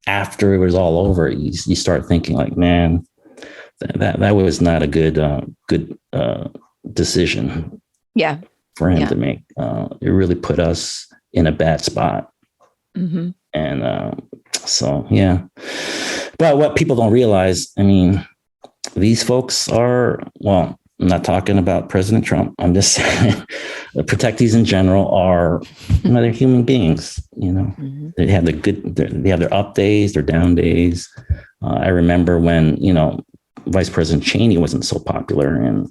after it was all over, you start thinking like, man, that was not a good decision. Yeah. For him to make. It really put us in a bad spot. And so, yeah. But what people don't realize, I mean, these folks are, well, I'm not talking about President Trump. I'm just saying the protectees in general are, they're human beings, They have they have their up days, their down days. I remember when, Vice President Cheney wasn't so popular, and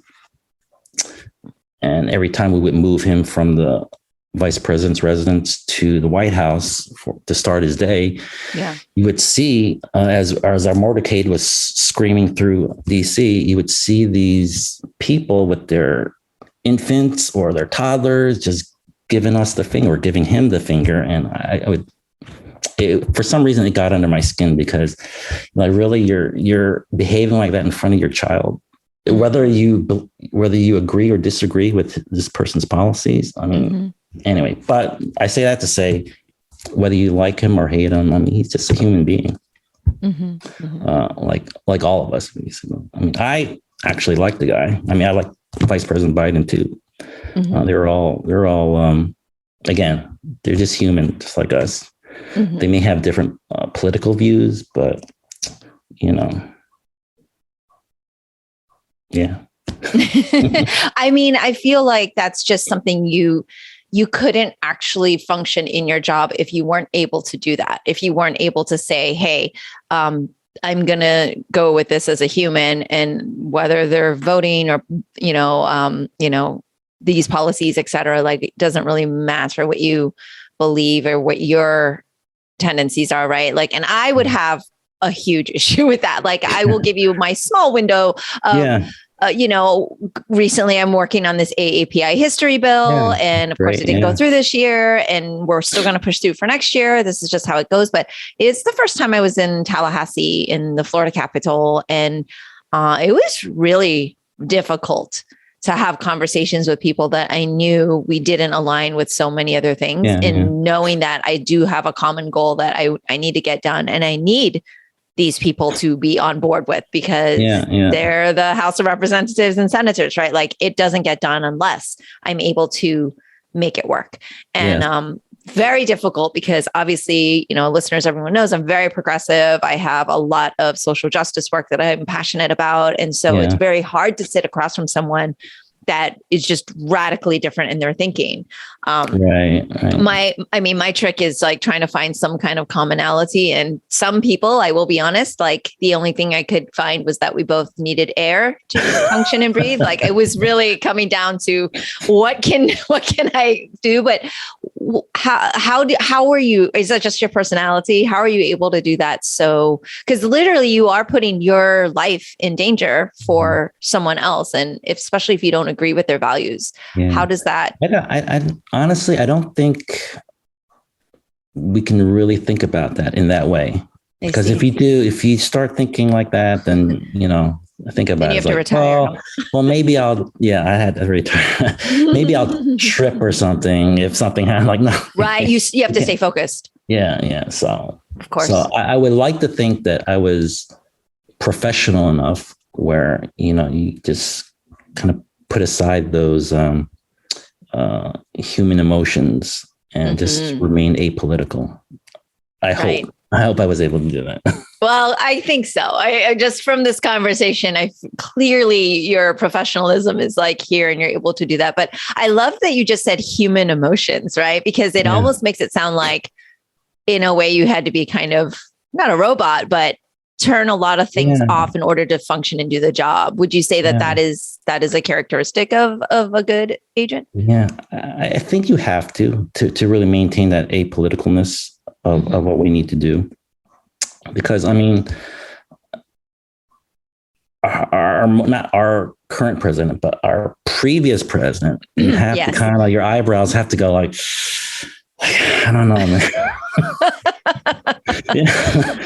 every time we would move him from the vice president's residence to the White House to start his day, you would see as our motorcade was screaming through DC, you would see these people with their infants or their toddlers just giving us the finger, giving him the finger, and for some reason it got under my skin because, like, really, you're behaving like that in front of your child. Whether you agree or disagree with this person's policies, I mean, anyway. But I say that to say, whether you like him or hate him, I mean, he's just a human being, like all of us. I mean, I actually like the guy. I mean, I like Vice President Biden too. They're all again, they're just human, just like us. They may have different political views, but yeah. I mean, I feel like that's just something you couldn't actually function in your job if you weren't able to do that. If you weren't able to say, hey, I'm going to go with this as a human, and whether they're voting or, these policies, et cetera, like, it doesn't really matter what you believe or what your tendencies are. Right. Like, and I would have a huge issue with that. Like, I will give you my small window of, recently I'm working on this AAPI history bill. And of course it didn't go through this year, and we're still going to pursue for next year. This is just how it goes. But it's the first time I was in Tallahassee, in the Florida capital. And it was really difficult to have conversations with people that I knew we didn't align with so many other things, knowing that I do have a common goal that I need to get done, and I need these people to be on board with, because they're the House of Representatives and Senators, right? Like, it doesn't get done unless I'm able to make it work. And very difficult, because obviously, listeners, everyone knows I'm very progressive. I have a lot of social justice work that I'm passionate about. And so it's very hard to sit across from someone that is just radically different in their thinking. Right. My trick is like trying to find some kind of commonality. And some people, I will be honest, like the only thing I could find was that we both needed air to function and breathe. Like, it was really coming down to what can I do? But how are you? Is that just your personality? How are you able to do that? So, because literally you are putting your life in danger for someone else, and especially if you don't agree with their values. How does that? I honestly, I don't think we can really think about that in that way. Because if you start thinking like that, then, I think about it. You have to retire. Well, maybe I had to retire. Maybe I'll trip or something if something happened. Like, no. Right. You have to stay focused. Yeah. So, of course. So I would like to think that I was professional enough where, you just kind of put aside those human emotions and just remain apolitical. I hope I was able to do that. Well, I think so. I just, from this conversation, clearly your professionalism is like here, and you're able to do that. But I love that you just said human emotions, right? Because it almost makes it sound like, in a way, you had to be kind of not a robot, but turn a lot of things off in order to function and do the job. Would you say that is a characteristic of a good agent? Yeah, I think you have to really maintain that apoliticalness of what we need to do. Because, I mean, not our current president, but our previous president, you have to kind of, your eyebrows have to go like, I don't know, man.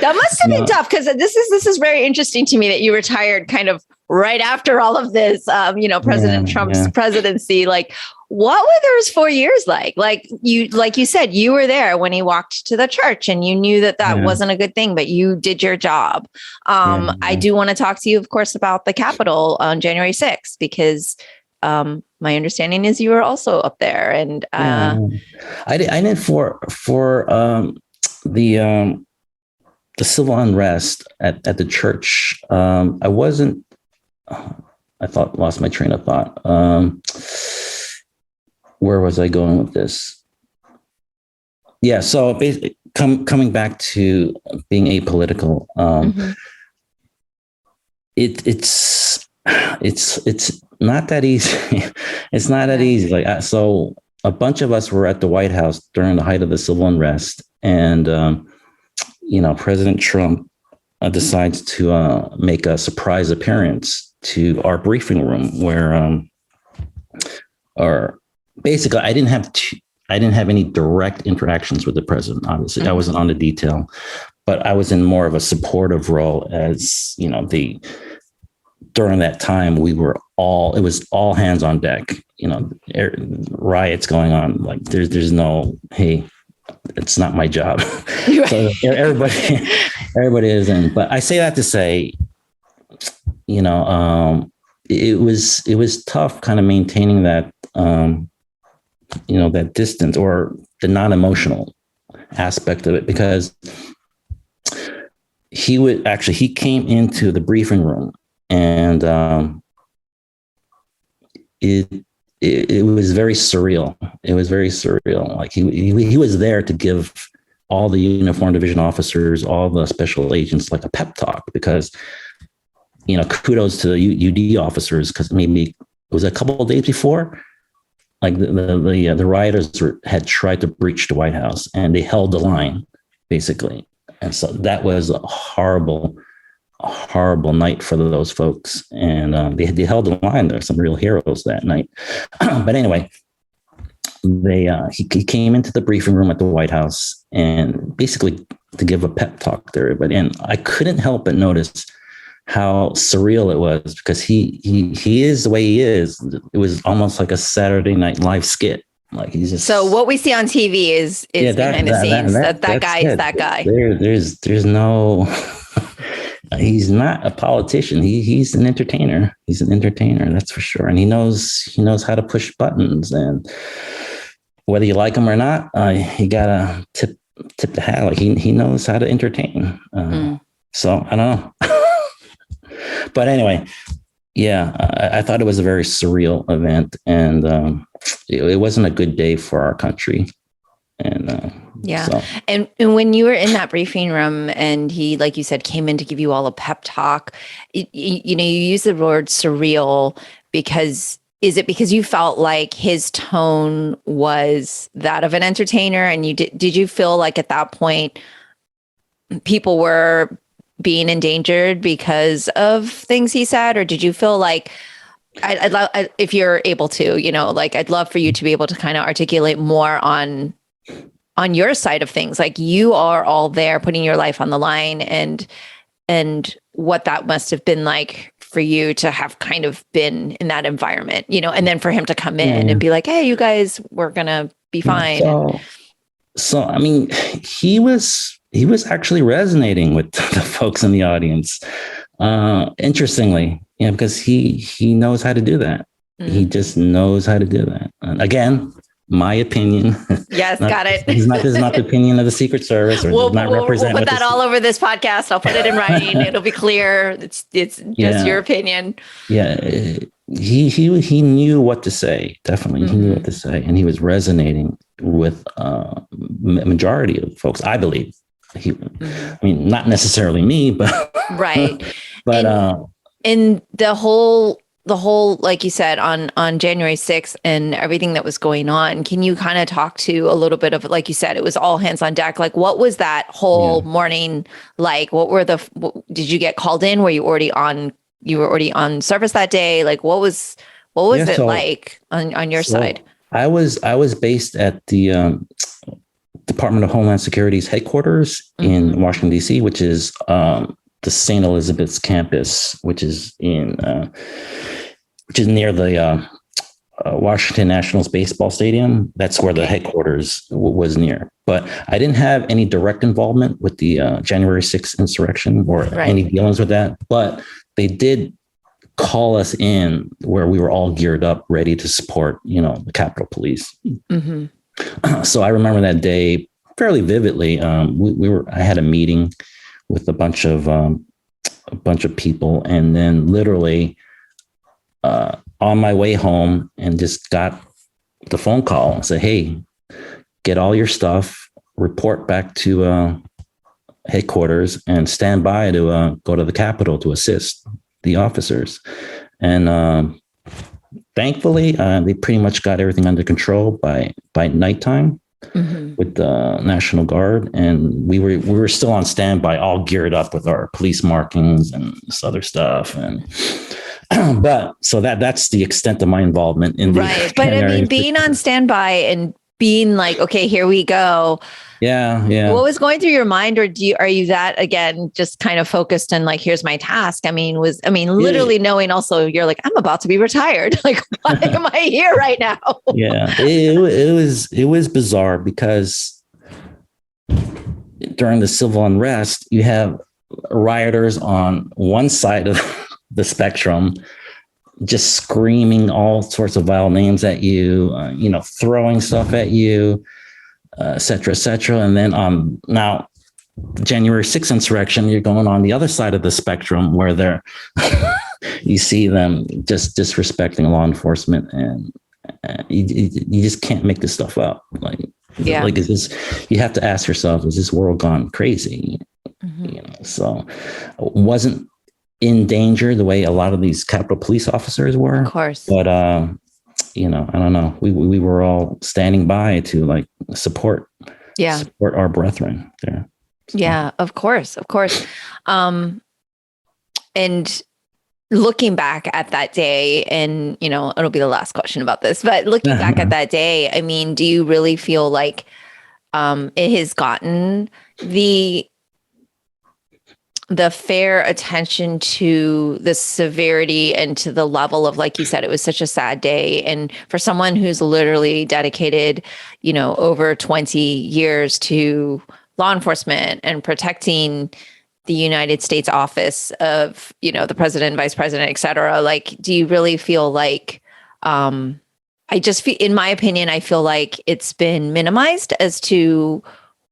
That must have been tough, because this is very interesting to me that you retired kind of right after all of this, President Trump's presidency. Like, what were those 4 years like? Like you said, you were there when he walked to the church, and you knew that wasn't a good thing, but you did your job. I do want to talk to you, of course, about the Capitol on January 6th, because my understanding is you were also up there, and I did for the civil unrest at the church. I wasn't. Lost my train of thought. Where was I going with this? Yeah, so basically, coming back to being apolitical, it's not that easy. It's not that easy. Like, so a bunch of us were at the White House during the height of the civil unrest, and President Trump decides to make a surprise appearance to our briefing room, where, or basically, I didn't have any direct interactions with the president. Obviously, I wasn't on the detail, but I was in more of a supportive role, as during that time, it was all hands on deck, riots going on. Like, there's no, hey, it's not my job. So everybody is in. But I say that to say, it was tough kind of maintaining that, that distance, or the non-emotional aspect of it, because he came into the briefing room, and it was very surreal. It was very surreal. Like, he was there to give all the uniform division officers, all the special agents, like a pep talk, because, kudos to the UD officers, because maybe it was a couple of days before, like the rioters had tried to breach the White House, and they held the line, basically. And so that was a horrible night for those folks. And they held the line. There were some real heroes that night. But anyway, he came into the briefing room at the White House, and basically to give a pep talk to everybody. And I couldn't help but notice how surreal it was, because he is the way he is. It was almost like a Saturday Night Live skit. Like, he's just, so what we see on TV is behind the scenes. That guy is that guy. There's no He's not a politician. He's an entertainer. He's an entertainer, that's for sure. And he knows how to push buttons. And whether you like him or not, you gotta tip the hat. Like he knows how to entertain. So I don't know. But anyway, yeah, I thought it was a very surreal event, and it wasn't a good day for our country. And yeah. So. And when you were in that briefing room and he, like you said, came in to give you all a pep talk, you use the word surreal because is it because you felt like his tone was that of an entertainer? And did you feel like at that point people were being endangered because of things he said? Or did you feel like, I'd love, if you're able to, I'd love for you to be able to kind of articulate more on your side of things. Like you are all there putting your life on the line and what that must have been like for you to have kind of been in that environment, and then for him to come in and be like, hey, you guys, we're going to be fine. So, I mean, he was actually resonating with the folks in the audience. Interestingly, because he knows how to do that. Mm-hmm. He just knows how to do that. And again, my opinion. Yes, got it. This is not the opinion of the Secret Service, or we'll put that all over this podcast. I'll put it in writing. It'll be clear. It's just your opinion. Yeah, he knew what to say. Definitely, he knew what to say, and he was resonating with majority of folks. I believe. I mean, not necessarily me, but right. But and the whole, like you said, on January 6th and everything that was going on, can you kind of talk to a little bit of, like you said, it was all hands on deck. Like, what was that whole morning like? Did you get called in? Were you already on service that day? Like, what was it like on your side? I was based at the Department of Homeland Security's headquarters in Washington, D.C., which is the St. Elizabeth's campus, which is near the Washington Nationals baseball stadium. That's where the headquarters was near. But I didn't have any direct involvement with the January 6th insurrection or any dealings with that. But they did call us in where we were all geared up, ready to support, the Capitol Police. Mm-hmm. So I remember that day fairly vividly. I had a meeting with a bunch of people, and then literally on my way home, and just got the phone call and said, "Hey, get all your stuff, report back to headquarters, and stand by to go to the Capitol to assist the officers." And thankfully, they pretty much got everything under control by nighttime. With the National Guard, and we were still on standby, all geared up with our police markings and this other stuff. And but so that's the extent of my involvement in the But I mean, being on standby and being like, okay, here we go. Yeah. What was going through your mind, or are you that again just kind of focused on like, here's my task? I mean, literally knowing also you're like, I'm about to be retired. Like, why am I here right now? Yeah, it was bizarre because during the civil unrest, you have rioters on one side of the spectrum, just screaming all sorts of vile names at you, throwing stuff at you. Et cetera. And then now January 6th insurrection, you're going on the other side of the spectrum where you see them just disrespecting law enforcement, and you just can't make this stuff up. Like is this, you have to ask yourself, is this world gone crazy? So wasn't in danger the way a lot of these Capitol Police officers were, of course, but I don't know. We were all standing by to support our brethren there. So. Yeah, of course. And looking back at that day, and it'll be the last question about this, but looking back at that day, I mean, do you really feel like it has gotten the fair attention to the severity and to the level of, like you said, it was such a sad day. And for someone who's literally dedicated, over 20 years to law enforcement and protecting the United States office of, the president, vice president, et cetera, like, do you really feel like, I just feel, in my opinion, I feel like it's been minimized as to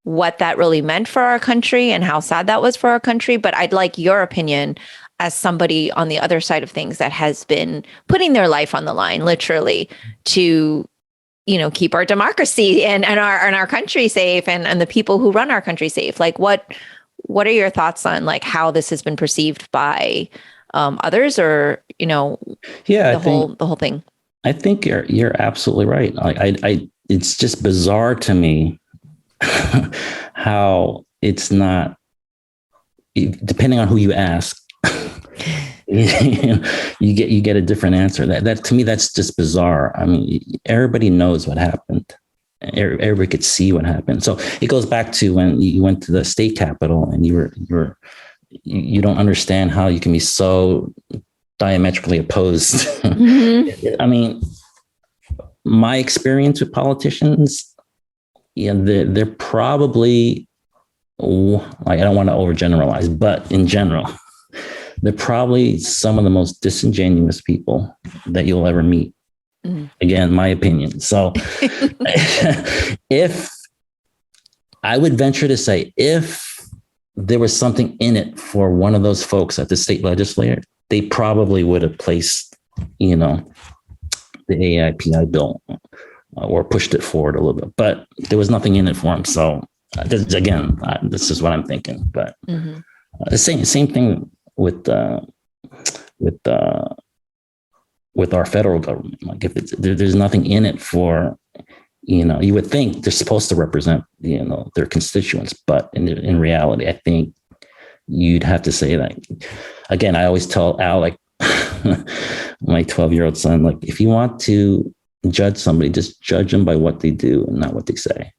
what that really meant for our country and how sad that was for our country. But I'd like your opinion as somebody on the other side of things that has been putting their life on the line, literally, to, keep our democracy and our country safe and the people who run our country safe. Like, what are your thoughts on like how this has been perceived by others, or the whole thing? I think you're absolutely right. Like it's just bizarre to me how it's not, depending on who you ask, you get a different answer. That to me, that's just bizarre. I mean, everybody knows what happened. Everybody could see what happened. So it goes back to when you went to the state capitol and you don't understand how you can be so diametrically opposed. Mm-hmm. I mean, my experience with politicians, they're probably, like, I don't want to overgeneralize, but in general, they're probably some of the most disingenuous people that you'll ever meet. Mm-hmm. Again, my opinion. So if I would venture to say, if there was something in it for one of those folks at the state legislature, they probably would have placed, the AIPI bill or pushed it forward a little bit, but there was nothing in it for him. So this is what I'm thinking. But mm-hmm. The same thing with our federal government. Like, if there's nothing in it for, you would think they're supposed to represent, their constituents, but in reality, I think you'd have to say that. Again, I always tell Alec, my 12-year-old son, like, if you want to judge somebody, just judge them by what they do and not what they say.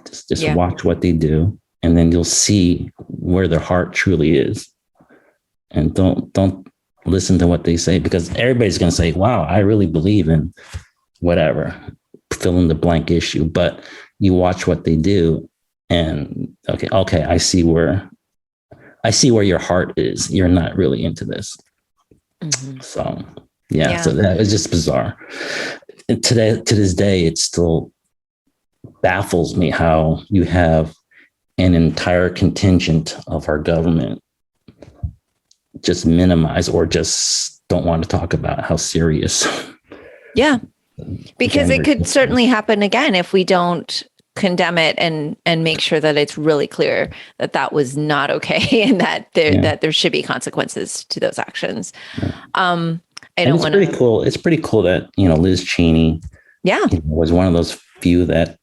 Just watch what they do, and then you'll see where their heart truly is. And don't listen to what they say, because everybody's going to say, wow, I really believe in whatever, fill in the blank issue. But you watch what they do, and okay, I see where your heart is. You're not really into this. Mm-hmm. So, so that was just bizarre. And to this day, it still baffles me how you have an entire contingent of our government just minimize or just don't want to talk about how serious. Yeah, because it could certainly happen again if we don't condemn it and make sure that it's really clear that was not okay and that there should be consequences to those actions. Yeah. It's pretty cool. It's pretty cool that, Liz Cheney was one of those few that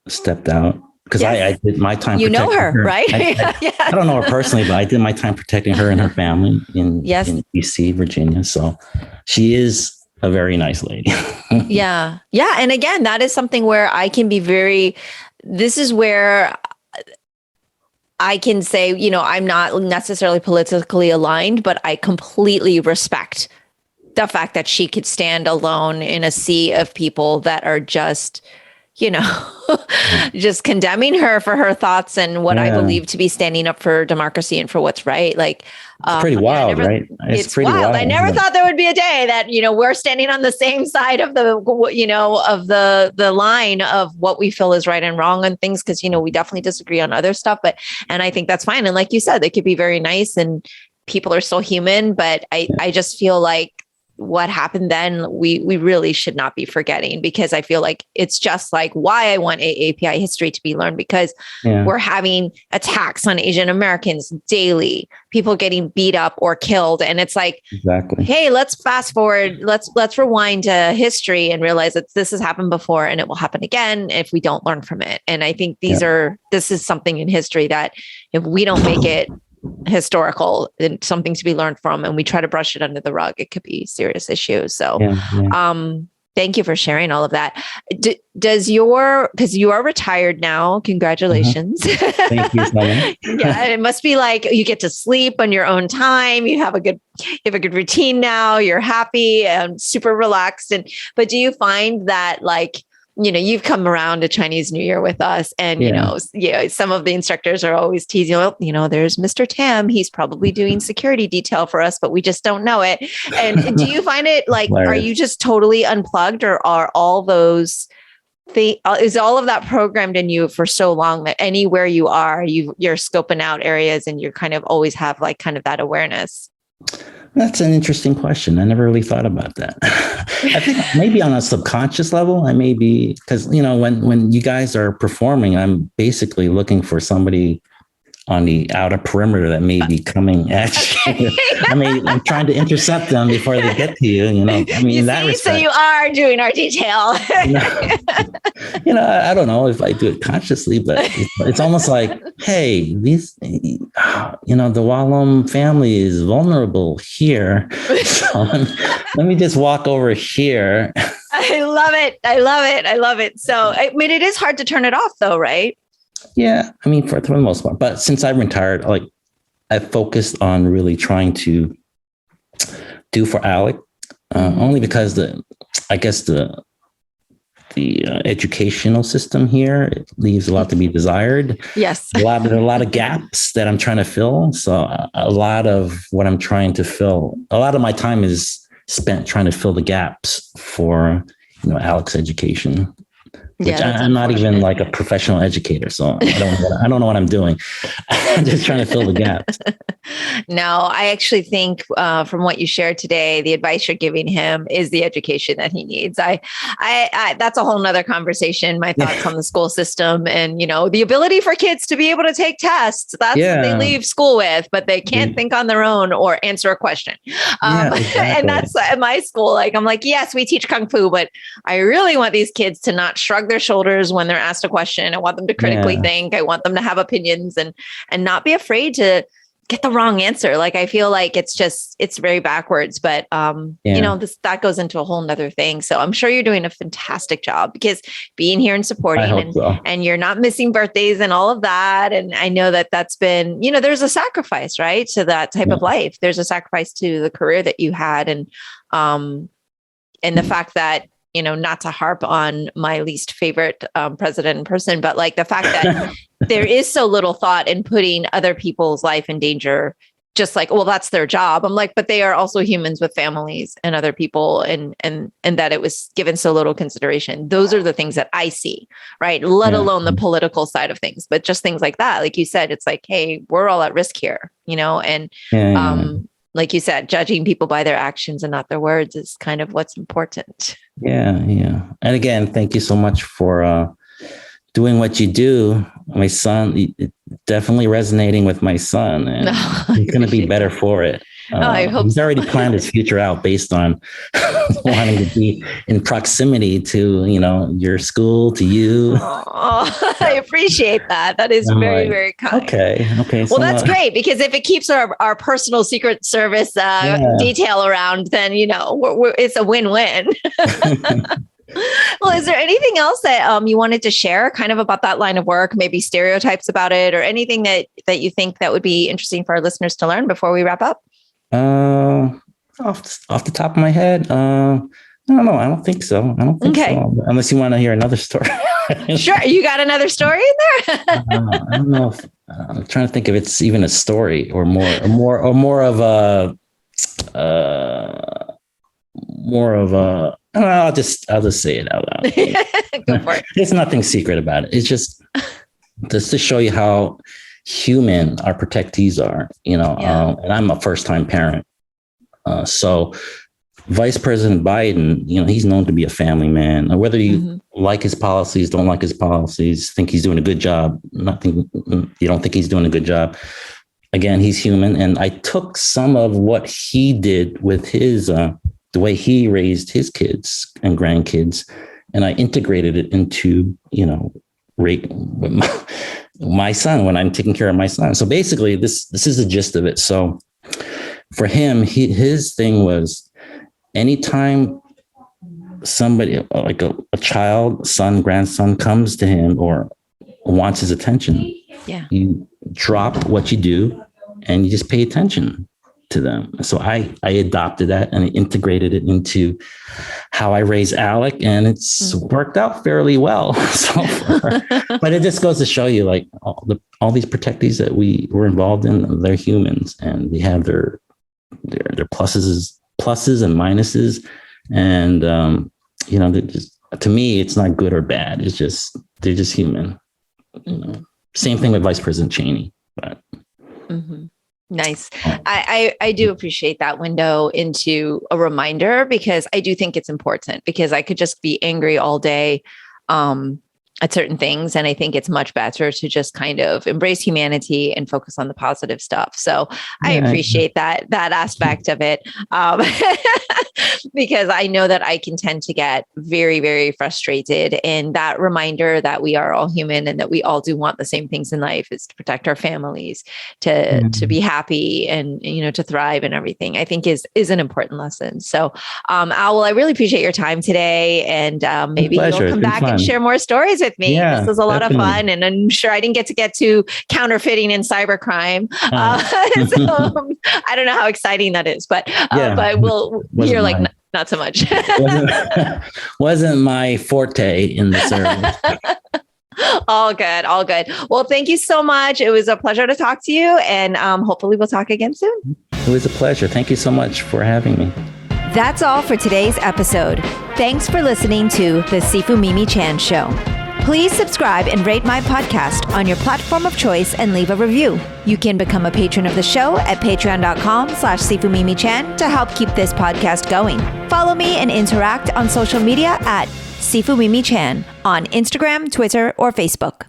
stepped out. Because I did my time. You know her, right? I don't know her personally, but I did my time protecting her and her family in DC, Virginia. So she is a very nice lady. Yeah. And again, that is something where I can be this is where I can say, I'm not necessarily politically aligned, but I completely respect the fact that she could stand alone in a sea of people that are just, just condemning her for her thoughts and what I believe to be standing up for democracy and for what's right. Like, it's pretty wild, right? It's pretty wild. I never thought there would be a day that, we're standing on the same side of the, of the line of what we feel is right and wrong on things. Cause, we definitely disagree on other stuff, and I think that's fine. And like you said, they could be very nice and people are still human, but I just feel like what happened then, we really should not be forgetting, because I feel like it's just like why I want AAPI history to be learned, because we're having attacks on Asian Americans daily, people getting beat up or killed. And it's like, hey, let's fast forward. Let's rewind to history and realize that this has happened before and it will happen again if we don't learn from it. And I think this is something in history that if we don't make it historical and something to be learned from, and we try to brush it under the rug, it could be serious issues. So, thank you for sharing all of that. Because you are retired now, congratulations. Thank you so much. It must be like you get to sleep on your own time. You have a good routine now. You're happy and super relaxed. But do you find that, like, you've come around to Chinese New Year with us, and some of the instructors are always teasing, well, there's Mr. Tam. He's probably doing security detail for us, but we just don't know it. And do you find it like, are you just totally unplugged, or are all those is all of that programmed in you for so long that anywhere you are, you're scoping out areas and you're kind of always have like kind of that awareness? That's an interesting question. I never really thought about that. I think maybe on a subconscious level, I may be, because, when you guys are performing, I'm basically looking for somebody on the outer perimeter that may be coming at you. I'm trying to intercept them before they get to you. In that respect. So you are doing our detail. I don't know if I do it consciously, but it's almost like, hey, these, the Wallam family is vulnerable here. So let me just walk over here. I love it. I love it. I love it. So, it is hard to turn it off though, right? Yeah, for the most part. But since I've retired, I focused on really trying to do for Alec, only because the educational system here, it leaves a lot to be desired. Yes, there are a lot of gaps that I'm trying to fill. So a lot of what I'm trying to fill, a lot of my time is spent trying to fill the gaps for Alec's education. Which I'm not even like a professional educator, so I don't know what I'm doing. I'm just trying to fill the gaps. No, I actually think from what you shared today, the advice you're giving him is the education that he needs. I that's a whole nother conversation. My thoughts on the school system and the ability for kids to be able to take tests. That's what they leave school with, but they can't think on their own or answer a question. Exactly. And that's at my school. I'm like, yes, we teach Kung Fu, but I really want these kids to not shrug their shoulders when they're asked a question. I want them to critically think. I want them to have opinions and not be afraid to get the wrong answer. I feel like it's very backwards, but that goes into a whole nother thing. So I'm sure you're doing a fantastic job, because being here and supporting and you're not missing birthdays and all of that. And I know that's been, there's a sacrifice, right? To that type of life. There's a sacrifice to the career that you had. And the fact that, not to harp on my least favorite president in person, but the fact that there is so little thought in putting other people's life in danger, just well, that's their job. I'm like, but they are also humans with families and other people, and that it was given so little consideration. Those are the things that I see, right? Let alone the political side of things, but just things like that. Like you said, it's like, hey, we're all at risk here, and like you said, judging people by their actions and not their words is kind of what's important. Yeah. And again, thank you so much for doing what you do. My son, definitely resonating with my son, and he's going to be better for it. I hope he's already planned his future out based on wanting to be in proximity to, your school, to you. Oh, I appreciate that. That is very, very kind. Okay. Well, so that's great, because if it keeps our personal Secret Service detail around, then, it's a win-win. Well, is there anything else that you wanted to share kind of about that line of work, maybe stereotypes about it, or anything that you think that would be interesting for our listeners to learn before we wrap up? Off the top of my head, I don't know. I don't think so. So. Unless you want to hear another story. Sure. You got another story in there? I don't know. I'm trying to think if it's even a story or more of a. I'll just say it out loud. Go for it. There's nothing secret about it. It's just to show you how human our protectees are, and I'm a first-time parent. So Vice President Biden, he's known to be a family man. Whether you like his policies, don't like his policies, think he's doing a good job, you don't think he's doing a good job. Again, he's human. And I took some of what he did with his, the way he raised his kids and grandkids, and I integrated it into, my son when I'm taking care of my son. So basically this is the gist of it. So for him, his thing was anytime somebody like a child, son, grandson comes to him or wants his attention, you drop what you do and you just pay attention to them. So I adopted that and I integrated it into how I raise Alec, and it's worked out fairly well so far. But it just goes to show you, like, all these protectees that we were involved in, they're humans, and they have their pluses and minuses, and to me, it's not good or bad. It's just they're just human. Same thing with Vice President Cheney, but. Nice. I do appreciate that window into a reminder, because I do think it's important, because I could just be angry all day at certain things. And I think it's much better to just kind of embrace humanity and focus on the positive stuff. So I appreciate that aspect of it. Because I know that I can tend to get very, very frustrated. And that reminder that we are all human and that we all do want the same things in life is to protect our families, to be happy and, to thrive and everything, I think is an important lesson. So, Al, I really appreciate your time today. And maybe you'll come back and share more stories with me. Yeah, this was a lot of fun. And I'm sure I didn't get to counterfeiting and cybercrime. So, I don't know how exciting that is, but you're like, not so much. wasn't my forte in the service. All good. Well, thank you so much. It was a pleasure to talk to you, and hopefully we'll talk again soon. It was a pleasure. Thank you so much for having me. That's all for today's episode. Thanks for listening to the Sifu Mimi Chan Show. Please subscribe and rate my podcast on your platform of choice and leave a review. You can become a patron of the show at patreon.com/SifuMimiChan to help keep this podcast going. Follow me and interact on social media at Sifu Mimi Chan on Instagram, Twitter, or Facebook.